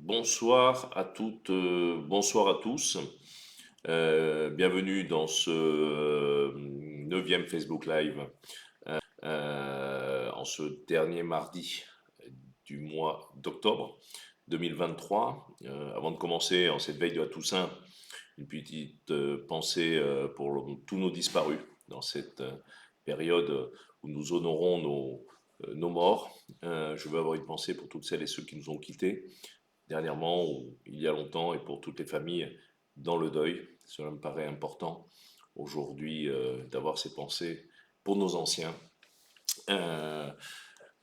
Bonsoir à toutes, bonsoir à tous. Bienvenue dans ce 9e Facebook Live en ce dernier mardi du mois d'octobre 2023. Avant de commencer en cette veille de la Toussaint, une petite pensée pour tous nos disparus dans cette période où nous honorons nos morts. Je veux avoir une pensée pour toutes celles et ceux qui nous ont quittés dernièrement ou il y a longtemps et pour toutes les familles dans le deuil. Cela me paraît important aujourd'hui d'avoir ces pensées pour nos anciens. Euh,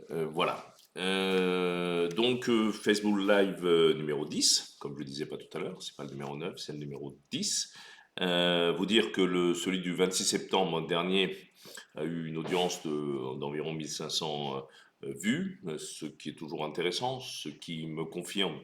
voilà. Facebook Live numéro 10, comme je le disais pas tout à l'heure, c'est pas le numéro 9, c'est le numéro 10. Vous dire que celui du 26 septembre dernier a eu une audience d'environ 1500 vues, ce qui est toujours intéressant, ce qui me confirme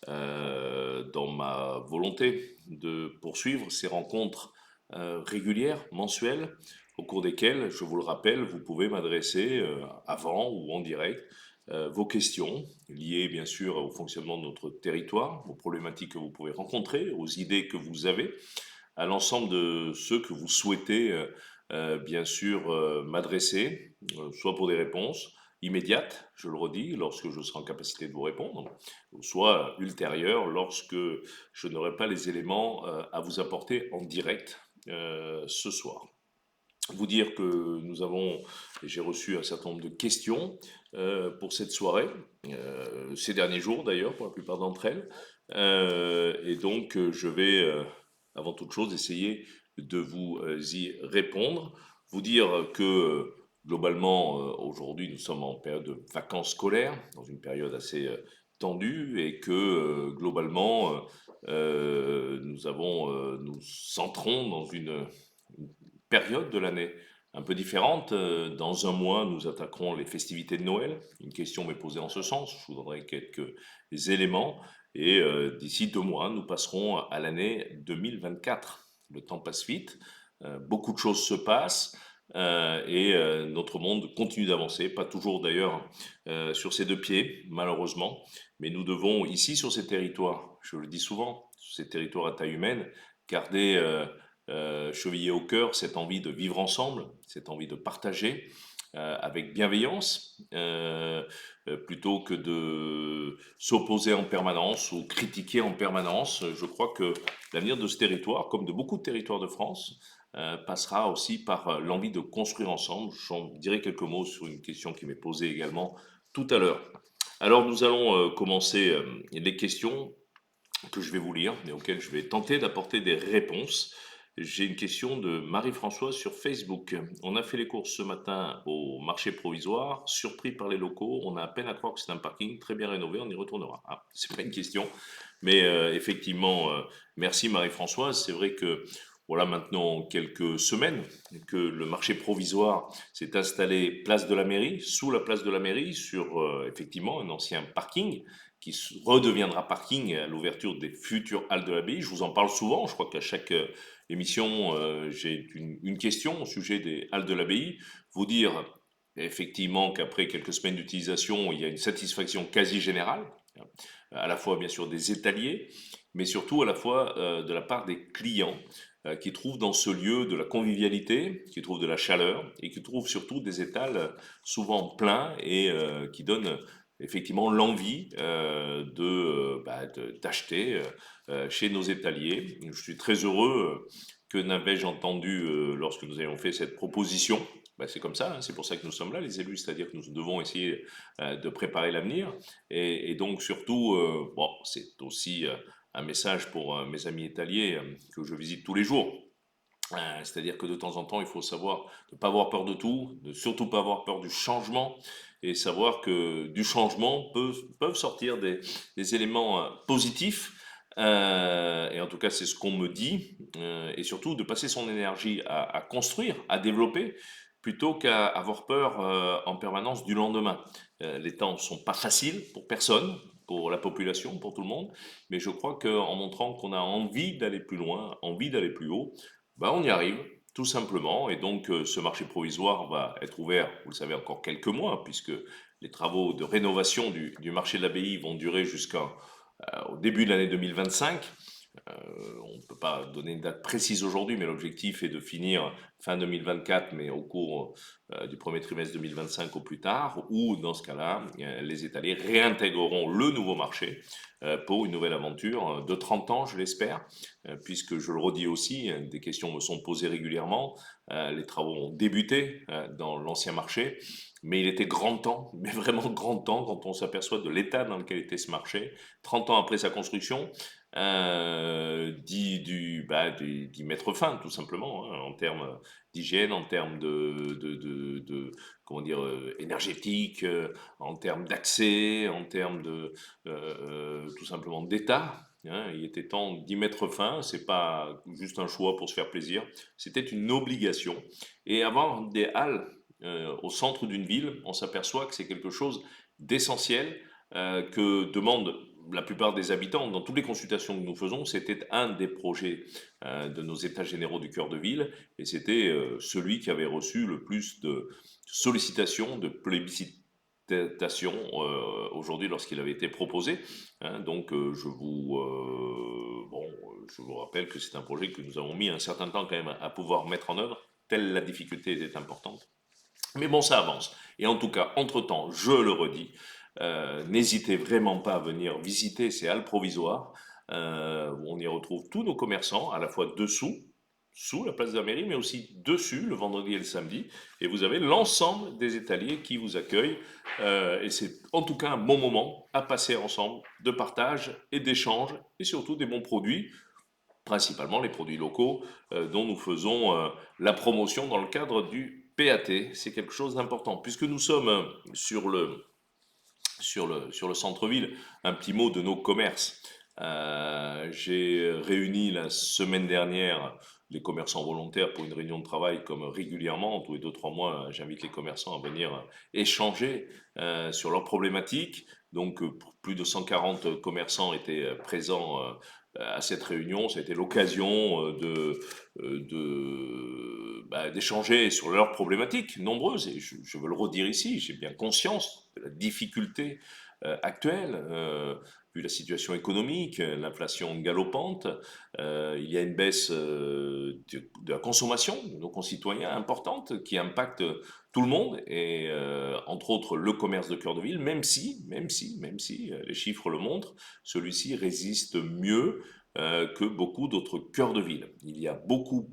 dans ma volonté de poursuivre ces rencontres régulières, mensuelles, au cours desquelles, je vous le rappelle, vous pouvez m'adresser avant ou en direct vos questions liées bien sûr au fonctionnement de notre territoire, aux problématiques que vous pouvez rencontrer, aux idées que vous avez, à l'ensemble de ceux que vous souhaitez bien sûr m'adresser, soit pour des réponses immédiates, je le redis, lorsque je serai en capacité de vous répondre, soit ultérieures lorsque je n'aurai pas les éléments à vous apporter en direct ce soir. Vous dire que nous avons, et j'ai reçu un certain nombre de questions pour cette soirée, ces derniers jours d'ailleurs, pour la plupart d'entre elles. Et donc, je vais, avant toute chose, essayer de vous y répondre. Vous dire que, globalement, aujourd'hui, nous sommes en période de vacances scolaires, dans une période assez tendue, et que, globalement, nous centrons dans une période de l'année un peu différente. Dans un mois, nous attaquerons les festivités de Noël. Une question m'est posée en ce sens. Je vous donnerai quelques éléments. Et d'ici 2 mois, nous passerons à l'année 2024. Le temps passe vite. Beaucoup de choses se passent. Et notre monde continue d'avancer, pas toujours d'ailleurs sur ses deux pieds, malheureusement, mais nous devons ici sur ces territoires, je le dis souvent, sur ces territoires à taille humaine, garder chevillé au cœur cette envie de vivre ensemble, cette envie de partager avec bienveillance, plutôt que de s'opposer en permanence ou critiquer en permanence. Je crois que l'avenir de ce territoire, comme de beaucoup de territoires de France, passera aussi par l'envie de construire ensemble. J'en dirai quelques mots sur une question qui m'est posée également tout à l'heure. Alors nous allons commencer les questions que je vais vous lire et auxquelles je vais tenter d'apporter des réponses. J'ai une question de Marie-Françoise sur Facebook. On a fait les courses ce matin au marché provisoire, surpris par les locaux. On a à peine à croire que c'est un parking très bien rénové, on y retournera. Ah, c'est pas une question, mais effectivement, merci Marie-Françoise. C'est vrai que voilà maintenant quelques semaines que le marché provisoire s'est installé place de la mairie, sous la place de la mairie, sur effectivement un ancien parking qui redeviendra parking à l'ouverture des futures halles de l'abbaye. Je vous en parle souvent, je crois qu'à chaque émission, j'ai une question au sujet des halles de l'abbaye. Vous dire effectivement qu'après quelques semaines d'utilisation, il y a une satisfaction quasi générale, à la fois bien sûr des étaliers, mais surtout à la fois de la part des clients qui trouvent dans ce lieu de la convivialité, qui trouvent de la chaleur et qui trouvent surtout des étals souvent pleins et qui donnent effectivement l'envie d'acheter chez nos étaliers. Je suis très heureux que n'avais-je entendu lorsque nous avions fait cette proposition. Ben, c'est comme ça, hein, c'est pour ça que nous sommes là, les élus, c'est-à-dire que nous devons essayer de préparer l'avenir. Et donc surtout, bon, c'est aussi un message pour mes amis étaliers que je visite tous les jours. C'est-à-dire que de temps en temps, il faut savoir ne pas avoir peur de tout, ne surtout pas avoir peur du changement, et savoir que du changement peuvent sortir des éléments positifs. Et en tout cas, c'est ce qu'on me dit, et surtout de passer son énergie à construire, à développer, plutôt qu'à avoir peur en permanence du lendemain. Les temps ne sont pas faciles pour personne, pour la population, pour tout le monde, mais je crois qu'en montrant qu'on a envie d'aller plus loin, envie d'aller plus haut, ben, on y arrive, tout simplement. Et donc, ce marché provisoire va être ouvert, vous le savez, encore quelques mois, puisque les travaux de rénovation du marché de l'abbaye vont durer jusqu'à au début de l'année 2025. On ne peut pas donner une date précise aujourd'hui, mais l'objectif est de finir fin 2024, mais au cours du premier trimestre 2025 au plus tard, ou dans ce cas-là, les étaliers réintégreront le nouveau marché pour une nouvelle aventure de 30 ans, je l'espère, puisque je le redis aussi, des questions me sont posées régulièrement, les travaux ont débuté dans l'ancien marché, mais il était grand temps, mais vraiment grand temps, quand on s'aperçoit de l'état dans lequel était ce marché, 30 ans après sa construction, d'y mettre fin, tout simplement, hein, en termes d'hygiène, en termes comment dire, énergétique, en termes d'accès, en termes tout simplement d'état. Hein. Il était temps d'y mettre fin. C'est pas juste un choix pour se faire plaisir. C'était une obligation. Et avoir des halles au centre d'une ville, on s'aperçoit que c'est quelque chose d'essentiel que demandent la plupart des habitants. Dans toutes les consultations que nous faisons, c'était un des projets de nos états généraux du cœur de ville, et c'était celui qui avait reçu le plus de sollicitations, de plébiscitations aujourd'hui lorsqu'il avait été proposé. Hein. Donc je vous rappelle que c'est un projet que nous avons mis un certain temps quand même à pouvoir mettre en œuvre, telle la difficulté était importante. Mais bon, ça avance. Et en tout cas, entre-temps, je le redis, n'hésitez vraiment pas à venir visiter ces halles provisoires, où on y retrouve tous nos commerçants, à la fois dessous, sous la place de la mairie, mais aussi dessus, le vendredi et le samedi. Et vous avez l'ensemble des étaliers qui vous accueillent. Et c'est en tout cas un bon moment à passer ensemble, de partage et d'échange, et surtout des bons produits, principalement les produits locaux dont nous faisons la promotion dans le cadre du PAT. C'est quelque chose d'important. Puisque nous sommes sur le centre-ville, un petit mot de nos commerces. J'ai réuni la semaine dernière les commerçants volontaires pour une réunion de travail comme régulièrement, tous les 2-3 mois, j'invite les commerçants à venir échanger sur leurs problématiques. Donc plus de 140 commerçants étaient présents à cette réunion. Ça a été l'occasion d'échanger sur leurs problématiques nombreuses. Et je veux le redire ici, j'ai bien conscience de la difficulté actuelle, vu la situation économique, l'inflation galopante, il y a une baisse de la consommation de nos concitoyens importante qui impacte tout le monde et entre autres le commerce de cœur de ville, même si les chiffres le montrent, celui-ci résiste mieux que beaucoup d'autres cœurs de ville. Il y a beaucoup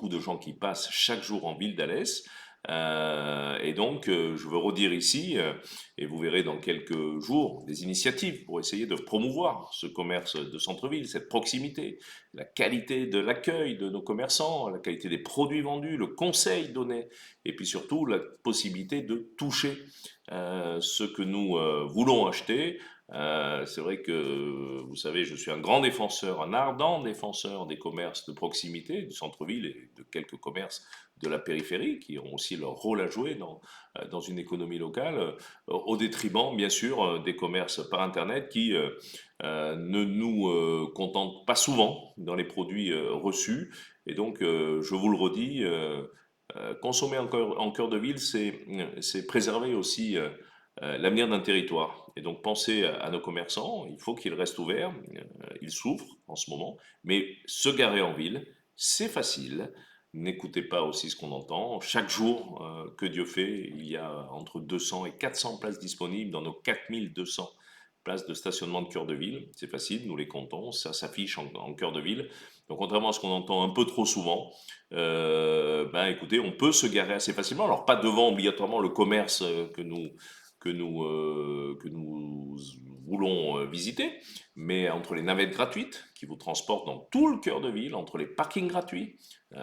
de gens qui passent chaque jour en ville d'Alès. Et donc, je veux redire ici, et vous verrez dans quelques jours, des initiatives pour essayer de promouvoir ce commerce de centre-ville, cette proximité, la qualité de l'accueil de nos commerçants, la qualité des produits vendus, le conseil donné, et puis surtout la possibilité de toucher ce que nous voulons acheter. C'est vrai que, vous savez, je suis un grand défenseur, un ardent défenseur des commerces de proximité, du centre-ville et de quelques commerces de la périphérie qui ont aussi leur rôle à jouer dans une économie locale, au détriment, bien sûr, des commerces par Internet qui ne nous contentent pas souvent dans les produits reçus. Et donc, je vous le redis, consommer en cœur de ville, c'est préserver aussi l'avenir d'un territoire. Et donc, penser à nos commerçants, il faut qu'ils restent ouverts, ils souffrent en ce moment, mais se garer en ville, c'est facile. N'écoutez pas aussi ce qu'on entend. Chaque jour que Dieu fait, il y a entre 200 et 400 places disponibles dans nos 4200 places de stationnement de cœur de ville. C'est facile, nous les comptons, ça s'affiche en cœur de ville. Donc contrairement à ce qu'on entend un peu trop souvent, écoutez, on peut se garer assez facilement. Alors pas devant obligatoirement le commerce que nous voulons visiter, mais entre les navettes gratuites qui vous transportent dans tout le cœur de ville, entre les parkings gratuits, au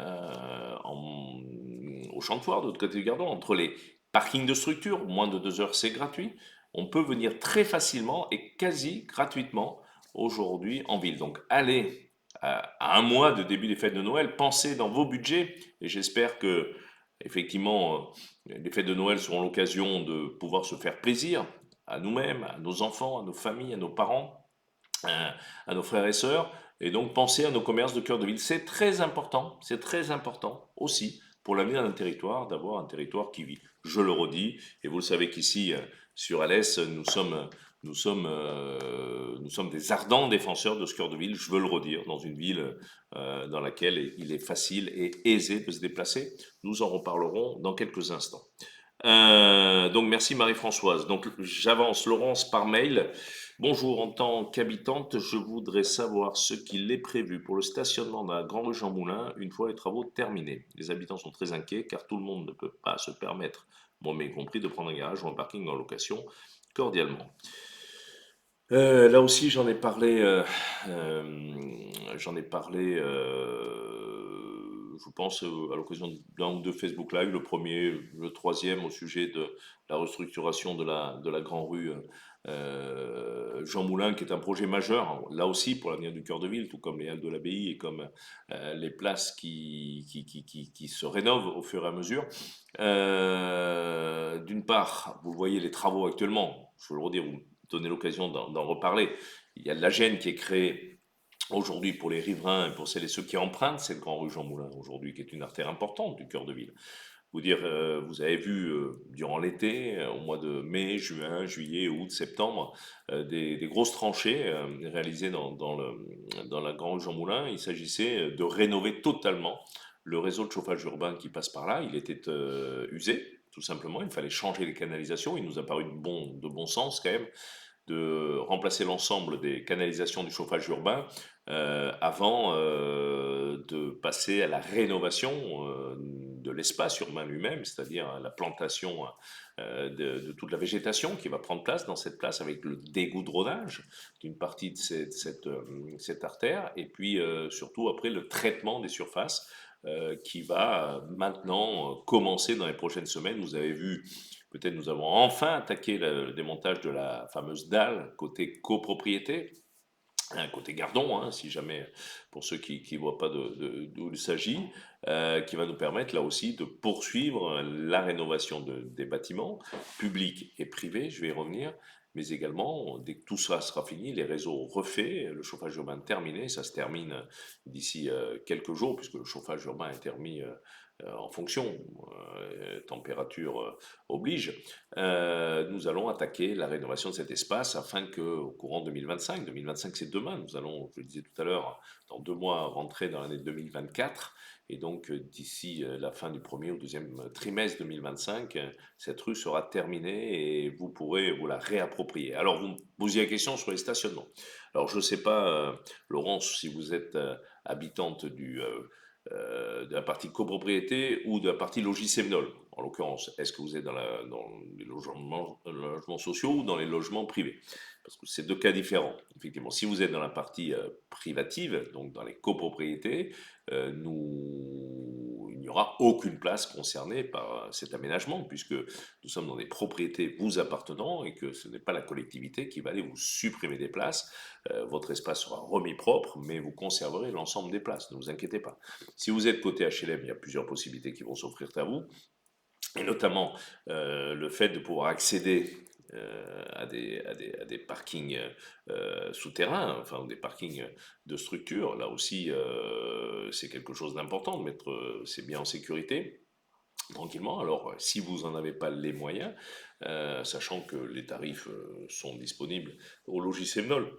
champ de foire de l'autre côté du Gardon, entre les parkings de structure, moins de 2 heures c'est gratuit, on peut venir très facilement et quasi gratuitement aujourd'hui en ville. Donc allez à un mois de début des fêtes de Noël, pensez dans vos budgets et j'espère que effectivement les fêtes de Noël seront l'occasion de pouvoir se faire plaisir à nous-mêmes, à nos enfants, à nos familles, à nos parents, à nos frères et sœurs. Et donc penser à nos commerces de cœur de ville. C'est très important aussi pour l'avenir d'un territoire, d'avoir un territoire qui vit. Je le redis, et vous le savez qu'ici, sur Alès, nous sommes nous sommes des ardents défenseurs de ce cœur de ville, je veux le redire, dans une ville dans laquelle il est facile et aisé de se déplacer. Nous en reparlerons dans quelques instants. Donc merci Marie-Françoise. Donc j'avance Laurence par mail. Bonjour, en tant qu'habitante, je voudrais savoir ce qu'il est prévu pour le stationnement dans la Grand Rue Jean Moulin une fois les travaux terminés. Les habitants sont très inquiets car tout le monde ne peut pas se permettre, moi-même compris, de prendre un garage ou un parking en location cordialement. Là aussi, j'en ai parlé, je pense, à l'occasion d'un ou deux Facebook Live, le premier, le troisième au sujet de la restructuration de la Grand Rue Jean Moulin, qui est un projet majeur, là aussi pour l'avenir du cœur de ville, tout comme les Halles de l'Abbaye et comme les places qui se rénovent au fur et à mesure. D'une part, vous voyez les travaux actuellement, je veux le redire, vous donner l'occasion d'en reparler. Il y a de la gêne qui est créée aujourd'hui pour les riverains et pour celles et ceux qui empruntent cette grande rue Jean Moulin aujourd'hui, qui est une artère importante du cœur de ville. Vous dire, vous avez vu durant l'été, au mois de mai, juin, juillet, août, septembre, des grosses tranchées réalisées dans la grande rue Jean Moulin. Il s'agissait de rénover totalement le réseau de chauffage urbain qui passe par là. Il était usé, tout simplement. Il fallait changer les canalisations. Il nous a paru de bon sens quand même de remplacer l'ensemble des canalisations du chauffage urbain avant de passer à la rénovation de l'espace urbain lui-même, c'est-à-dire à la plantation de toute la végétation qui va prendre place dans cette place avec le dégoudronnage d'une partie de cette artère et puis surtout après le traitement des surfaces qui va maintenant commencer dans les prochaines semaines. Vous avez vu, peut-être nous avons enfin attaqué le démontage de la fameuse dalle côté copropriété, côté Gardon, hein, si jamais, pour ceux qui ne voient pas d'où il s'agit, qui va nous permettre là aussi de poursuivre la rénovation des bâtiments publics et privés, je vais y revenir, mais également, dès que tout ça sera fini, les réseaux refaits, le chauffage urbain terminé, ça se termine d'ici quelques jours, puisque le chauffage urbain est terminé en fonction, température oblige, nous allons attaquer la rénovation de cet espace afin qu'au courant 2025 c'est demain, nous allons, je le disais tout à l'heure, dans 2 mois rentrer dans l'année 2024, et donc d'ici la fin du premier ou deuxième trimestre 2025, cette rue sera terminée et vous pourrez vous la réapproprier. Alors vous me posiez la question sur les stationnements. Alors je ne sais pas, Laurence, si vous êtes habitante de la partie copropriété ou de la partie logis Sévenol. En l'occurrence, est-ce que vous êtes dans les logements sociaux ou dans les logements privés? Parce que c'est deux cas différents. Effectivement, si vous êtes dans la partie privative, donc dans les copropriétés, il n'y aura aucune place concernée par cet aménagement, puisque nous sommes dans des propriétés vous appartenant et que ce n'est pas la collectivité qui va aller vous supprimer des places. Votre espace sera remis propre, mais vous conserverez l'ensemble des places, ne vous inquiétez pas. Si vous êtes côté HLM, il y a plusieurs possibilités qui vont s'offrir à vous, et notamment le fait de pouvoir accéder à des parkings souterrains, enfin des parkings de structure. Là aussi, c'est quelque chose d'important de mettre ces biens en sécurité tranquillement. Alors, si vous n'en avez pas les moyens, sachant que les tarifs sont disponibles au logis Sévenol,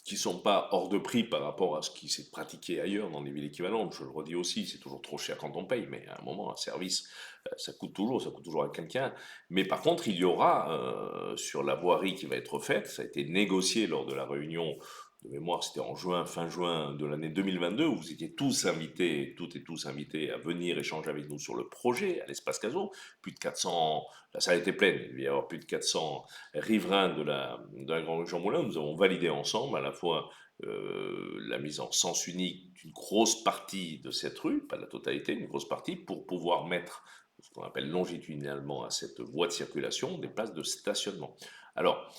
qui ne sont pas hors de prix par rapport à ce qui s'est pratiqué ailleurs dans des villes équivalentes. Je le redis aussi, c'est toujours trop cher quand on paye, mais à un moment, un service, ça coûte toujours à quelqu'un. Mais par contre, il y aura sur la voirie qui va être faite, ça a été négocié lors de la réunion de mémoire, c'était en fin juin de l'année 2022, où vous étiez tous invités, toutes et tous invités à venir échanger avec nous sur le projet à l'espace Caso. Plus de 400, la salle était pleine, il va y avoir plus de 400 riverains de la Grande Jean Moulin. Nous avons validé ensemble à la fois la mise en sens unique d'une grosse partie de cette rue, pas la totalité, une grosse partie, pour pouvoir mettre ce qu'on appelle longitudinalement à cette voie de circulation des places de stationnement. Alors,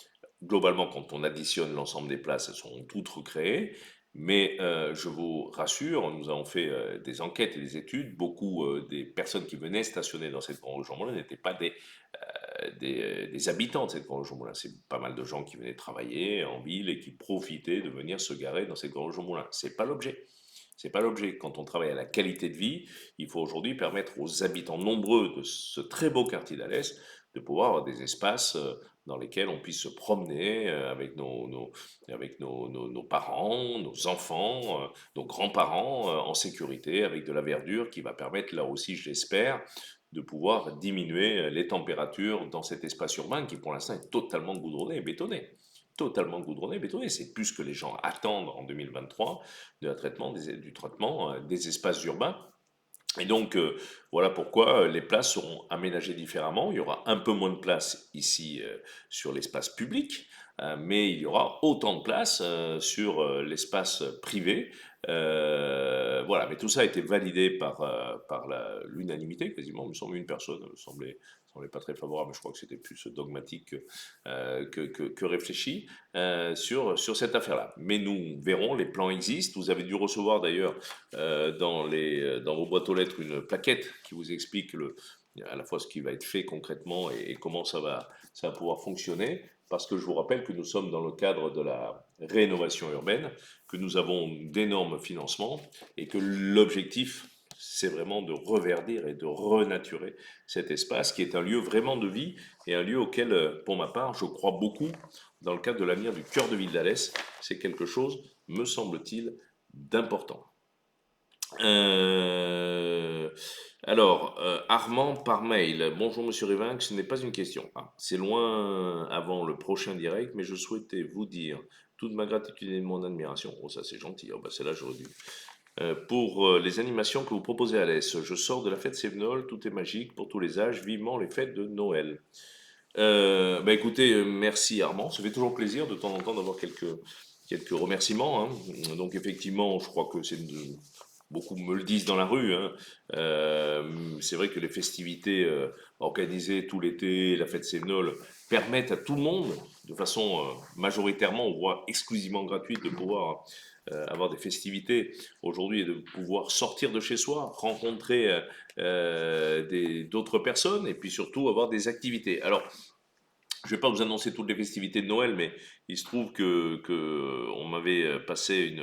globalement, quand on additionne l'ensemble des places, elles sont toutes recréées. Mais je vous rassure, nous avons fait des enquêtes et des études. Beaucoup des personnes qui venaient stationner dans cette grande rue Jean Moulin n'étaient pas des habitants de cette grande rue Jean Moulin. C'est pas mal de gens qui venaient travailler en ville et qui profitaient de venir se garer dans cette grande rue Jean Moulin. C'est pas l'objet. C'est pas l'objet. Quand on travaille à la qualité de vie, il faut aujourd'hui permettre aux habitants nombreux de ce très beau quartier d'Alès de pouvoir avoir des espaces dans lesquels on puisse se promener avec nos parents, nos enfants, nos grands-parents en sécurité, avec de la verdure qui va permettre, là aussi, je l'espère, de pouvoir diminuer les températures dans cet espace urbain qui, pour l'instant, est totalement goudronné et bétonné. Totalement goudronné et bétonné. C'est plus que les gens attendent en 2023 du traitement des espaces urbains. Et donc, voilà pourquoi les places seront aménagées différemment. Il y aura un peu moins de place ici sur l'espace public, mais il y aura autant de place sur l'espace privé. Voilà, mais tout ça a été validé par l'unanimité, quasiment. Il me semble une personne semblait pas très favorable, mais je crois que c'était plus dogmatique que réfléchi sur cette affaire-là. Mais nous verrons, les plans existent. Vous avez dû recevoir d'ailleurs dans vos boîtes aux lettres une plaquette qui vous explique à la fois ce qui va être fait concrètement et comment ça va pouvoir fonctionner. Parce que je vous rappelle que nous sommes dans le cadre de la rénovation urbaine, que nous avons d'énormes financements et que l'objectif, c'est vraiment de reverdir et de renaturer cet espace qui est un lieu vraiment de vie et un lieu auquel, pour ma part, je crois beaucoup dans le cadre de l'avenir du cœur de ville d'Alès. C'est quelque chose, me semble-t-il, d'important. Euh, Armand par mail. Bonjour Monsieur Rivinc, ce n'est pas une question. Ah, c'est loin avant le prochain direct, mais je souhaitais vous dire toute ma gratitude et mon admiration. Oh, ça c'est gentil. Oh, bah, celle-là j'aurais dû. Pour les animations que vous proposez à l'Est. Je sors de la fête Sévenol, tout est magique pour tous les âges. Vivement les fêtes de Noël. Bah écoutez, merci Armand. Ça fait toujours plaisir de temps en temps d'avoir quelques remerciements, hein. Donc effectivement, je crois que beaucoup me le disent dans la rue, hein. C'est vrai que les festivités organisées tout l'été, la fête Sévenol, permettent à tout le monde, de façon majoritairement, voire exclusivement gratuite, de pouvoir avoir des festivités aujourd'hui et de pouvoir sortir de chez soi, rencontrer d'autres personnes et puis surtout avoir des activités. Alors, je ne vais pas vous annoncer toutes les festivités de Noël, mais il se trouve que on m'avait passé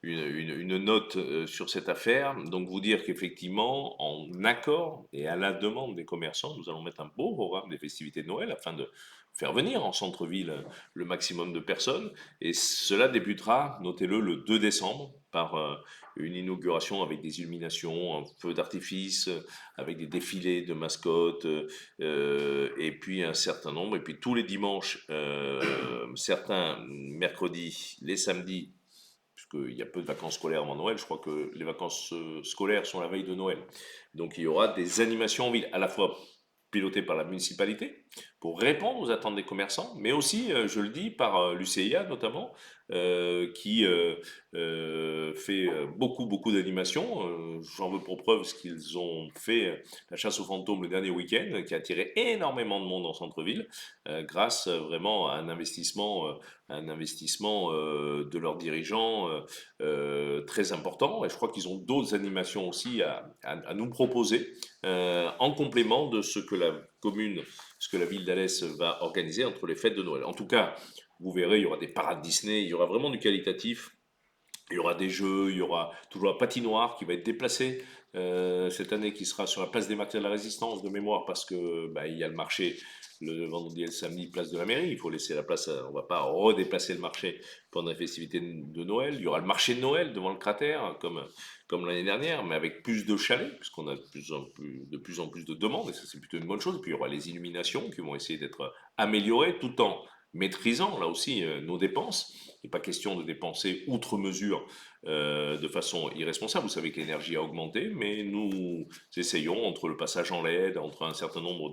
une note sur cette affaire. Donc vous dire qu'effectivement, en accord et à la demande des commerçants, nous allons mettre un beau programme des festivités de Noël afin de faire venir en centre-ville le maximum de personnes. Et cela débutera, notez-le, le 2 décembre par une inauguration avec des illuminations, un feu d'artifice, avec des défilés de mascottes, et puis un certain nombre, et puis tous les dimanches, certains mercredis, les samedis, puisqu'il y a peu de vacances scolaires avant Noël, je crois que les vacances scolaires sont la veille de Noël. Donc il y aura des animations en ville, à la fois pilotées par la municipalité, pour répondre aux attentes des commerçants, mais aussi, je le dis, par l'UCIA notamment, qui fait beaucoup d'animations. J'en veux pour preuve ce qu'ils ont fait, la chasse aux fantômes le dernier week-end, qui a attiré énormément de monde en centre-ville, grâce vraiment à un investissement de leurs dirigeants très important. Et je crois qu'ils ont d'autres animations aussi à nous proposer en complément de ce que la commune, ce que la ville d'Alès va organiser entre les fêtes de Noël. En tout cas, vous verrez, il y aura des parades Disney, il y aura vraiment du qualitatif. Il y aura des jeux, il y aura toujours la patinoire qui va être déplacée cette année, qui sera sur la place des Martyrs de la Résistance de mémoire, parce que bah, il y a le marché le vendredi et le samedi, place de la mairie. Il faut laisser la place, on ne va pas redéplacer le marché pendant les festivités de Noël. Il y aura le marché de Noël devant le cratère, comme l'année dernière, mais avec plus de chalets, puisqu'on a de plus en plus de demandes, et ça c'est plutôt une bonne chose. Et puis il y aura les illuminations qui vont essayer d'être améliorées tout en maîtrisant là aussi nos dépenses. Il n'est pas question de dépenser outre mesure de façon irresponsable. Vous savez que l'énergie a augmenté, mais nous essayons, entre le passage en LED, entre un certain nombre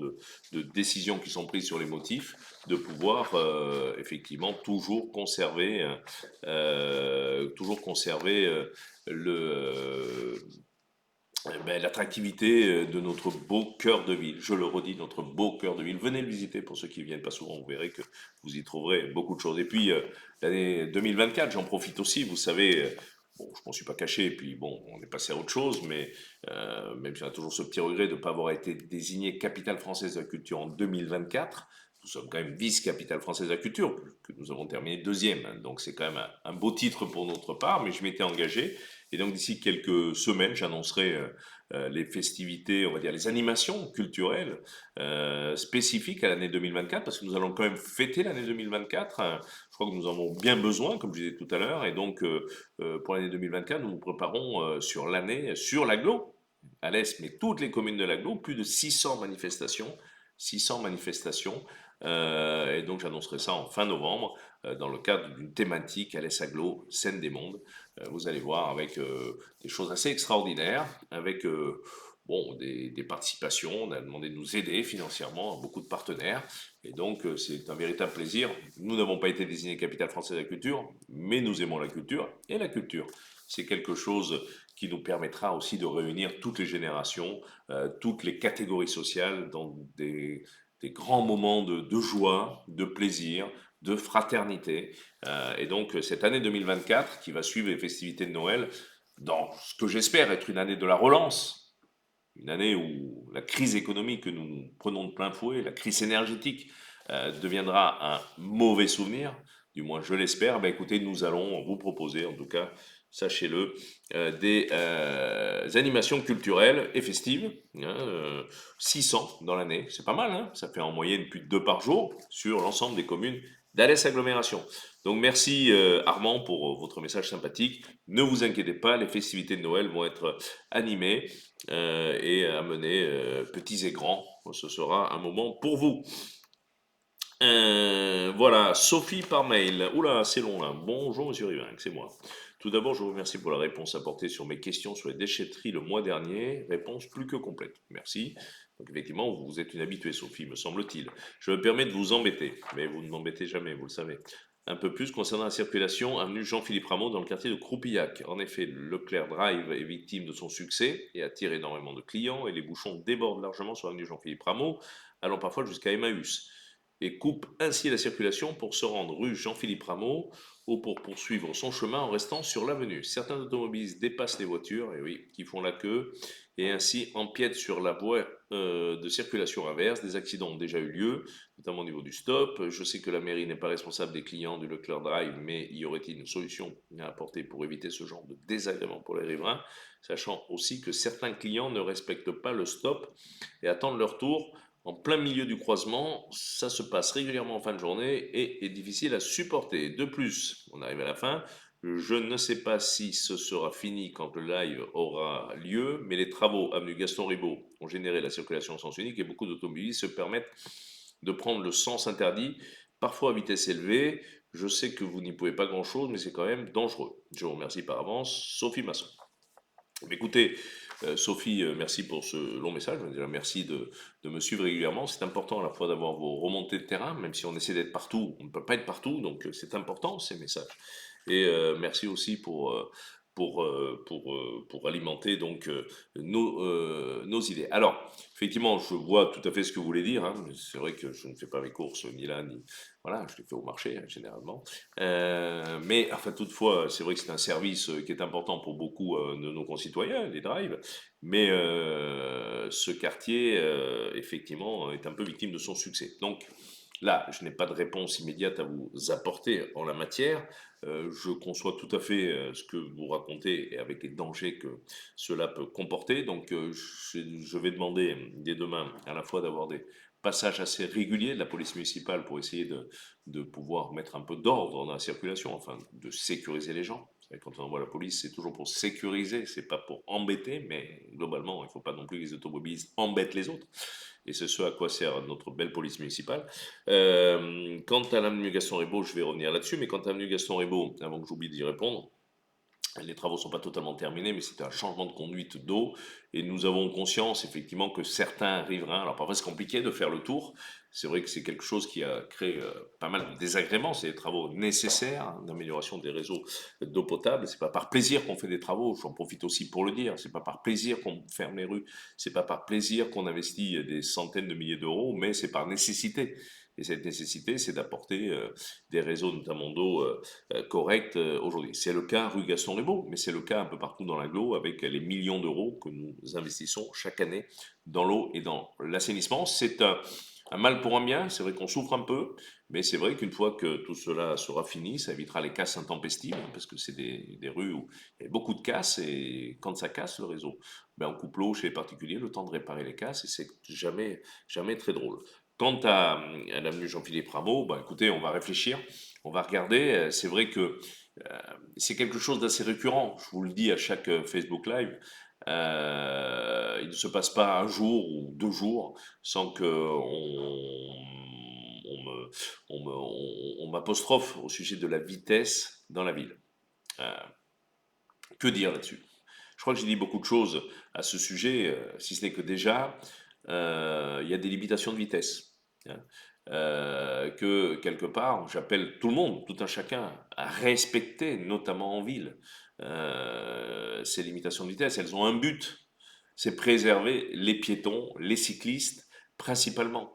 de décisions qui sont prises sur les motifs, de pouvoir effectivement toujours conserver le l'attractivité de notre beau cœur de ville. Je le redis, notre beau cœur de ville. Venez le visiter pour ceux qui ne viennent pas souvent, vous verrez que vous y trouverez beaucoup de choses. Et puis, l'année 2024, j'en profite aussi, vous savez, bon, je m'en suis pas caché, et puis bon, on est passé à autre chose, mais même si on a toujours ce petit regret de ne pas avoir été désigné capitale française de la culture en 2024, nous sommes quand même vice-capitale française de la culture, que nous avons terminé deuxième. Hein. Donc c'est quand même un beau titre pour notre part, mais je m'étais engagé. Et donc d'ici quelques semaines, j'annoncerai les festivités, on va dire les animations culturelles spécifiques à l'année 2024, parce que nous allons quand même fêter l'année 2024. Hein. Je crois que nous en avons bien besoin, comme je disais tout à l'heure. Et donc pour l'année 2024, nous nous préparons sur l'année, sur l'agglo, à l'Est, mais toutes les communes de l'agglo, plus de 600 manifestations. 600 manifestations. Et donc j'annoncerai ça en fin novembre dans le cadre d'une thématique à l'ESAGLO, Scène des Mondes. Vous allez voir avec des choses assez extraordinaires, avec bon, des participations. On a demandé de nous aider financièrement à beaucoup de partenaires. Et donc c'est un véritable plaisir. Nous n'avons pas été désignés capitale française de la culture, mais nous aimons la culture. Et la culture, c'est quelque chose qui nous permettra aussi de réunir toutes les générations, toutes les catégories sociales dans des grands moments de joie, de plaisir, de fraternité. Et donc cette année 2024 qui va suivre les festivités de Noël, dans ce que j'espère être une année de la relance, une année où la crise économique que nous prenons de plein fouet, la crise énergétique, deviendra un mauvais souvenir, du moins je l'espère. Ben écoutez, nous allons vous proposer, en tout cas, sachez-le, des animations culturelles et festives, hein, 600 dans l'année, c'est pas mal, hein, ça fait en moyenne plus de 2 par jour sur l'ensemble des communes d'Alès Agglomération. Donc merci Armand pour votre message sympathique. Ne vous inquiétez pas, les festivités de Noël vont être animées et amenées petits et grands. Ce sera un moment pour vous. Voilà, Sophie par mail. Oula, c'est long là. Bonjour Monsieur Rivain, c'est moi. Tout d'abord, je vous remercie pour la réponse apportée sur mes questions sur les déchetteries le mois dernier. Réponse plus que complète. Merci. Donc effectivement, vous êtes une habituée, Sophie, me semble-t-il. Je me permets de vous embêter, mais vous ne m'embêtez jamais, vous le savez. Un peu plus concernant la circulation, avenue Jean-Philippe Rameau dans le quartier de Croupillac. En effet, le Leclerc Drive est victime de son succès et attire énormément de clients et les bouchons débordent largement sur l'avenue Jean-Philippe Rameau, allant parfois jusqu'à Emmaüs et coupe ainsi la circulation pour se rendre rue Jean-Philippe Rameau ou pour poursuivre son chemin en restant sur l'avenue. Certains automobilistes dépassent les voitures, et oui, qui font la queue, et ainsi empiètent sur la voie de circulation inverse. Des accidents ont déjà eu lieu, notamment au niveau du stop. Je sais que la mairie n'est pas responsable des clients du Leclerc Drive, mais y aurait-il une solution à apporter pour éviter ce genre de désagrément pour les riverains, sachant aussi que certains clients ne respectent pas le stop et attendent leur tour en plein milieu du croisement, ça se passe régulièrement en fin de journée et est difficile à supporter. De plus, on arrive à la fin, je ne sais pas si ce sera fini quand le live aura lieu, mais les travaux avenue Gaston Ribot ont généré la circulation en sens unique et beaucoup d'automobilistes se permettent de prendre le sens interdit, parfois à vitesse élevée. Je sais que vous n'y pouvez pas grand-chose, mais c'est quand même dangereux. Je vous remercie par avance, Sophie Masson. Écoutez, Sophie, merci pour ce long message. Déjà, merci de me suivre régulièrement. C'est important à la fois d'avoir vos remontées de terrain, même si on essaie d'être partout, on ne peut pas être partout, donc c'est important ces messages. Et merci aussi pour alimenter donc nos idées. Alors, effectivement, je vois tout à fait ce que vous voulez dire. Hein, mais c'est vrai que je ne fais pas mes courses ni là ni voilà, je les fais au marché hein, généralement. Mais enfin, toutefois, c'est vrai que c'est un service qui est important pour beaucoup de nos concitoyens, les drives. Mais ce quartier, effectivement, est un peu victime de son succès. Donc là, je n'ai pas de réponse immédiate à vous apporter en la matière. Je conçois tout à fait ce que vous racontez et avec les dangers que cela peut comporter. Donc, je vais demander dès demain à la fois d'avoir des passages assez réguliers de la police municipale pour essayer de pouvoir mettre un peu d'ordre dans la circulation, enfin de sécuriser les gens. Vous savez, quand on envoie la police, c'est toujours pour sécuriser, c'est pas pour embêter, mais globalement, il ne faut pas non plus que les automobilistes embêtent les autres. Et c'est ce à quoi sert notre belle police municipale. Quant à l'avenue Gaston Ribot, je vais revenir là-dessus, mais quant à l'avenue Gaston Ribot, avant que j'oublie d'y répondre, les travaux ne sont pas totalement terminés, mais c'est un changement de conduite d'eau. Et nous avons conscience, effectivement, que certains riverains, alors parfois c'est compliqué de faire le tour. C'est vrai que c'est quelque chose qui a créé pas mal de désagréments. C'est des travaux nécessaires hein, d'amélioration des réseaux d'eau potable. C'est pas par plaisir qu'on fait des travaux. J'en profite aussi pour le dire. C'est pas par plaisir qu'on ferme les rues. C'est pas par plaisir qu'on investit des centaines de milliers d'euros, mais c'est par nécessité. Et cette nécessité, c'est d'apporter des réseaux, notamment d'eau, corrects aujourd'hui. C'est le cas rue Gaston-Ribot, mais c'est le cas un peu partout dans l'agglo avec les millions d'euros que nous investissons chaque année dans l'eau et dans l'assainissement. C'est un un mal pour un bien, c'est vrai qu'on souffre un peu, mais c'est vrai qu'une fois que tout cela sera fini, ça évitera les casses intempestives, hein, parce que c'est des rues où il y a beaucoup de casses, et quand ça casse le réseau, ben on coupe l'eau chez les particuliers, le temps de réparer les casses, et c'est jamais très drôle. Quant à l'avenue Jean-Philippe Rameau, bah écoutez, on va réfléchir, on va regarder. C'est vrai que c'est quelque chose d'assez récurrent. Je vous le dis à chaque Facebook Live. Il ne se passe pas un jour ou 2 jours sans que on m'apostrophe au sujet de la vitesse dans la ville. Euh, que dire là-dessus? Je crois que j'ai dit beaucoup de choses à ce sujet, si ce n'est que déjà, il y a des limitations de vitesse, hein. Que quelque part, j'appelle tout le monde, tout un chacun, à respecter, notamment en ville, ces limitations de vitesse. Elles ont un but, c'est préserver les piétons, les cyclistes, principalement.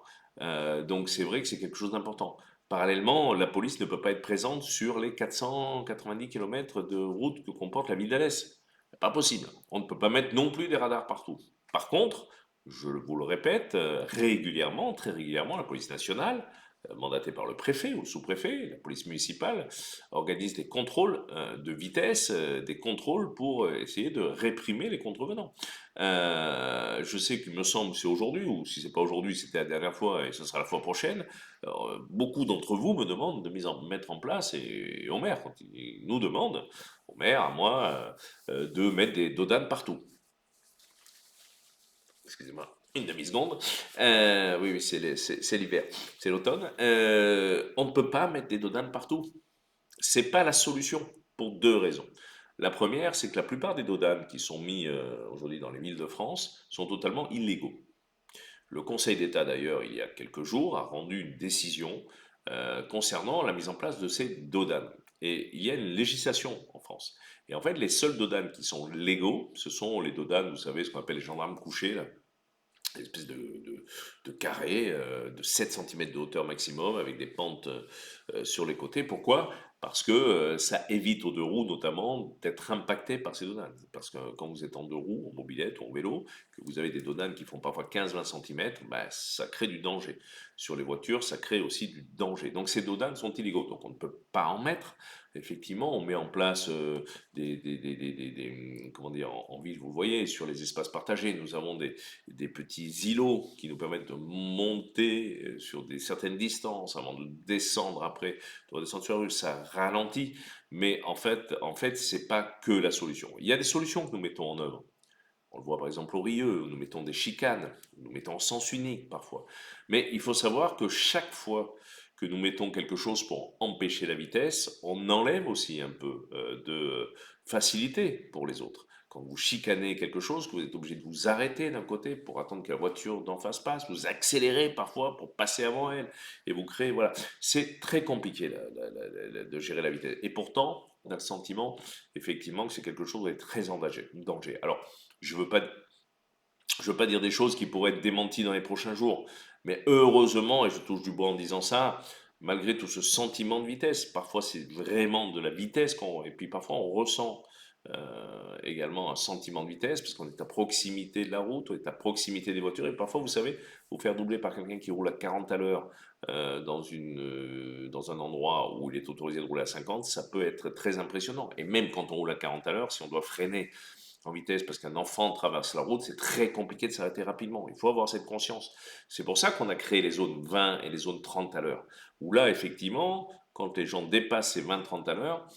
Donc c'est vrai que c'est quelque chose d'important. Parallèlement, la police ne peut pas être présente sur les 490 km de route que comporte la ville d'Alès. C'est pas possible. On ne peut pas mettre non plus des radars partout. Par contre, je vous le répète, régulièrement, très régulièrement, la police nationale, mandatée par le préfet ou le sous-préfet, la police municipale, organise des contrôles de vitesse, des contrôles pour essayer de réprimer les contrevenants. Je sais qu'il me semble, c'est aujourd'hui, ou si c'est pas aujourd'hui, c'était la dernière fois, et ce sera la fois prochaine, beaucoup d'entre vous me demandent de mettre en place, et au maire, quand il nous demande, au maire, à moi, de mettre des dodanes partout. Excusez-moi, une demi-seconde. Oui, oui, c'est l'hiver, c'est l'automne. On ne peut pas mettre des dodanes partout. C'est pas la solution pour deux raisons. La première, c'est que la plupart des dodanes qui sont mis aujourd'hui dans les villes de France sont totalement illégaux. Le Conseil d'État, d'ailleurs, il y a quelques jours, a rendu une décision concernant la mise en place de ces dodanes. Et il y a une législation en France. Et en fait, les seuls dodanes qui sont légaux, ce sont les dodanes, vous savez, ce qu'on appelle les gendarmes couchés, là, une espèce de carré de 7 cm de hauteur maximum avec des pentes sur les côtés. Pourquoi? Parce que ça évite aux deux roues notamment d'être impactés par ces dodanes. Parce que quand vous êtes en deux roues, en mobilette ou en vélo, que vous avez des dodanes qui font parfois 15-20 cm, bah, ça crée du danger. Sur les voitures, ça crée aussi du danger. Donc ces dodanes sont illégaux, donc on ne peut pas en mettre. Effectivement, on met en place comment dire, en ville, vous le voyez, sur les espaces partagés, nous avons des petits îlots qui nous permettent de monter sur certaines distances avant de descendre après, de redescendre sur la rue, ça ralentit. Mais en fait, c'est pas que la solution. Il y a des solutions que nous mettons en œuvre. On le voit par exemple au Rieux, où nous mettons des chicanes, nous mettons en sens unique parfois. Mais il faut savoir que chaque fois que nous mettons quelque chose pour empêcher la vitesse, on enlève aussi un peu de facilité pour les autres. Quand vous chicanez quelque chose, que vous êtes obligé de vous arrêter d'un côté pour attendre que la voiture d'en face passe, vous accélérez parfois pour passer avant elle, et vous créez, voilà. C'est très compliqué de gérer la vitesse. Et pourtant, on a le sentiment, effectivement, que c'est quelque chose qui est très en danger. Alors, je veux pas, je veux pas dire des choses qui pourraient être démenties dans les prochains jours, mais heureusement, et je touche du bois en disant ça, malgré tout ce sentiment de vitesse, parfois c'est vraiment de la vitesse et puis parfois on ressent également un sentiment de vitesse parce qu'on est à proximité de la route, on est à proximité des voitures et parfois vous savez, vous faire doubler par quelqu'un qui roule à 40 à l'heure dans un endroit où il est autorisé de rouler à 50, ça peut être très impressionnant. Et même quand on roule à 40 à l'heure, si on doit freiner en vitesse parce qu'un enfant traverse la route, c'est très compliqué de s'arrêter rapidement. Il faut avoir cette conscience. C'est pour ça qu'on a créé les zones 20 et les zones 30 à l'heure, où là, effectivement, quand les gens dépassent ces 20-30 à l'heure,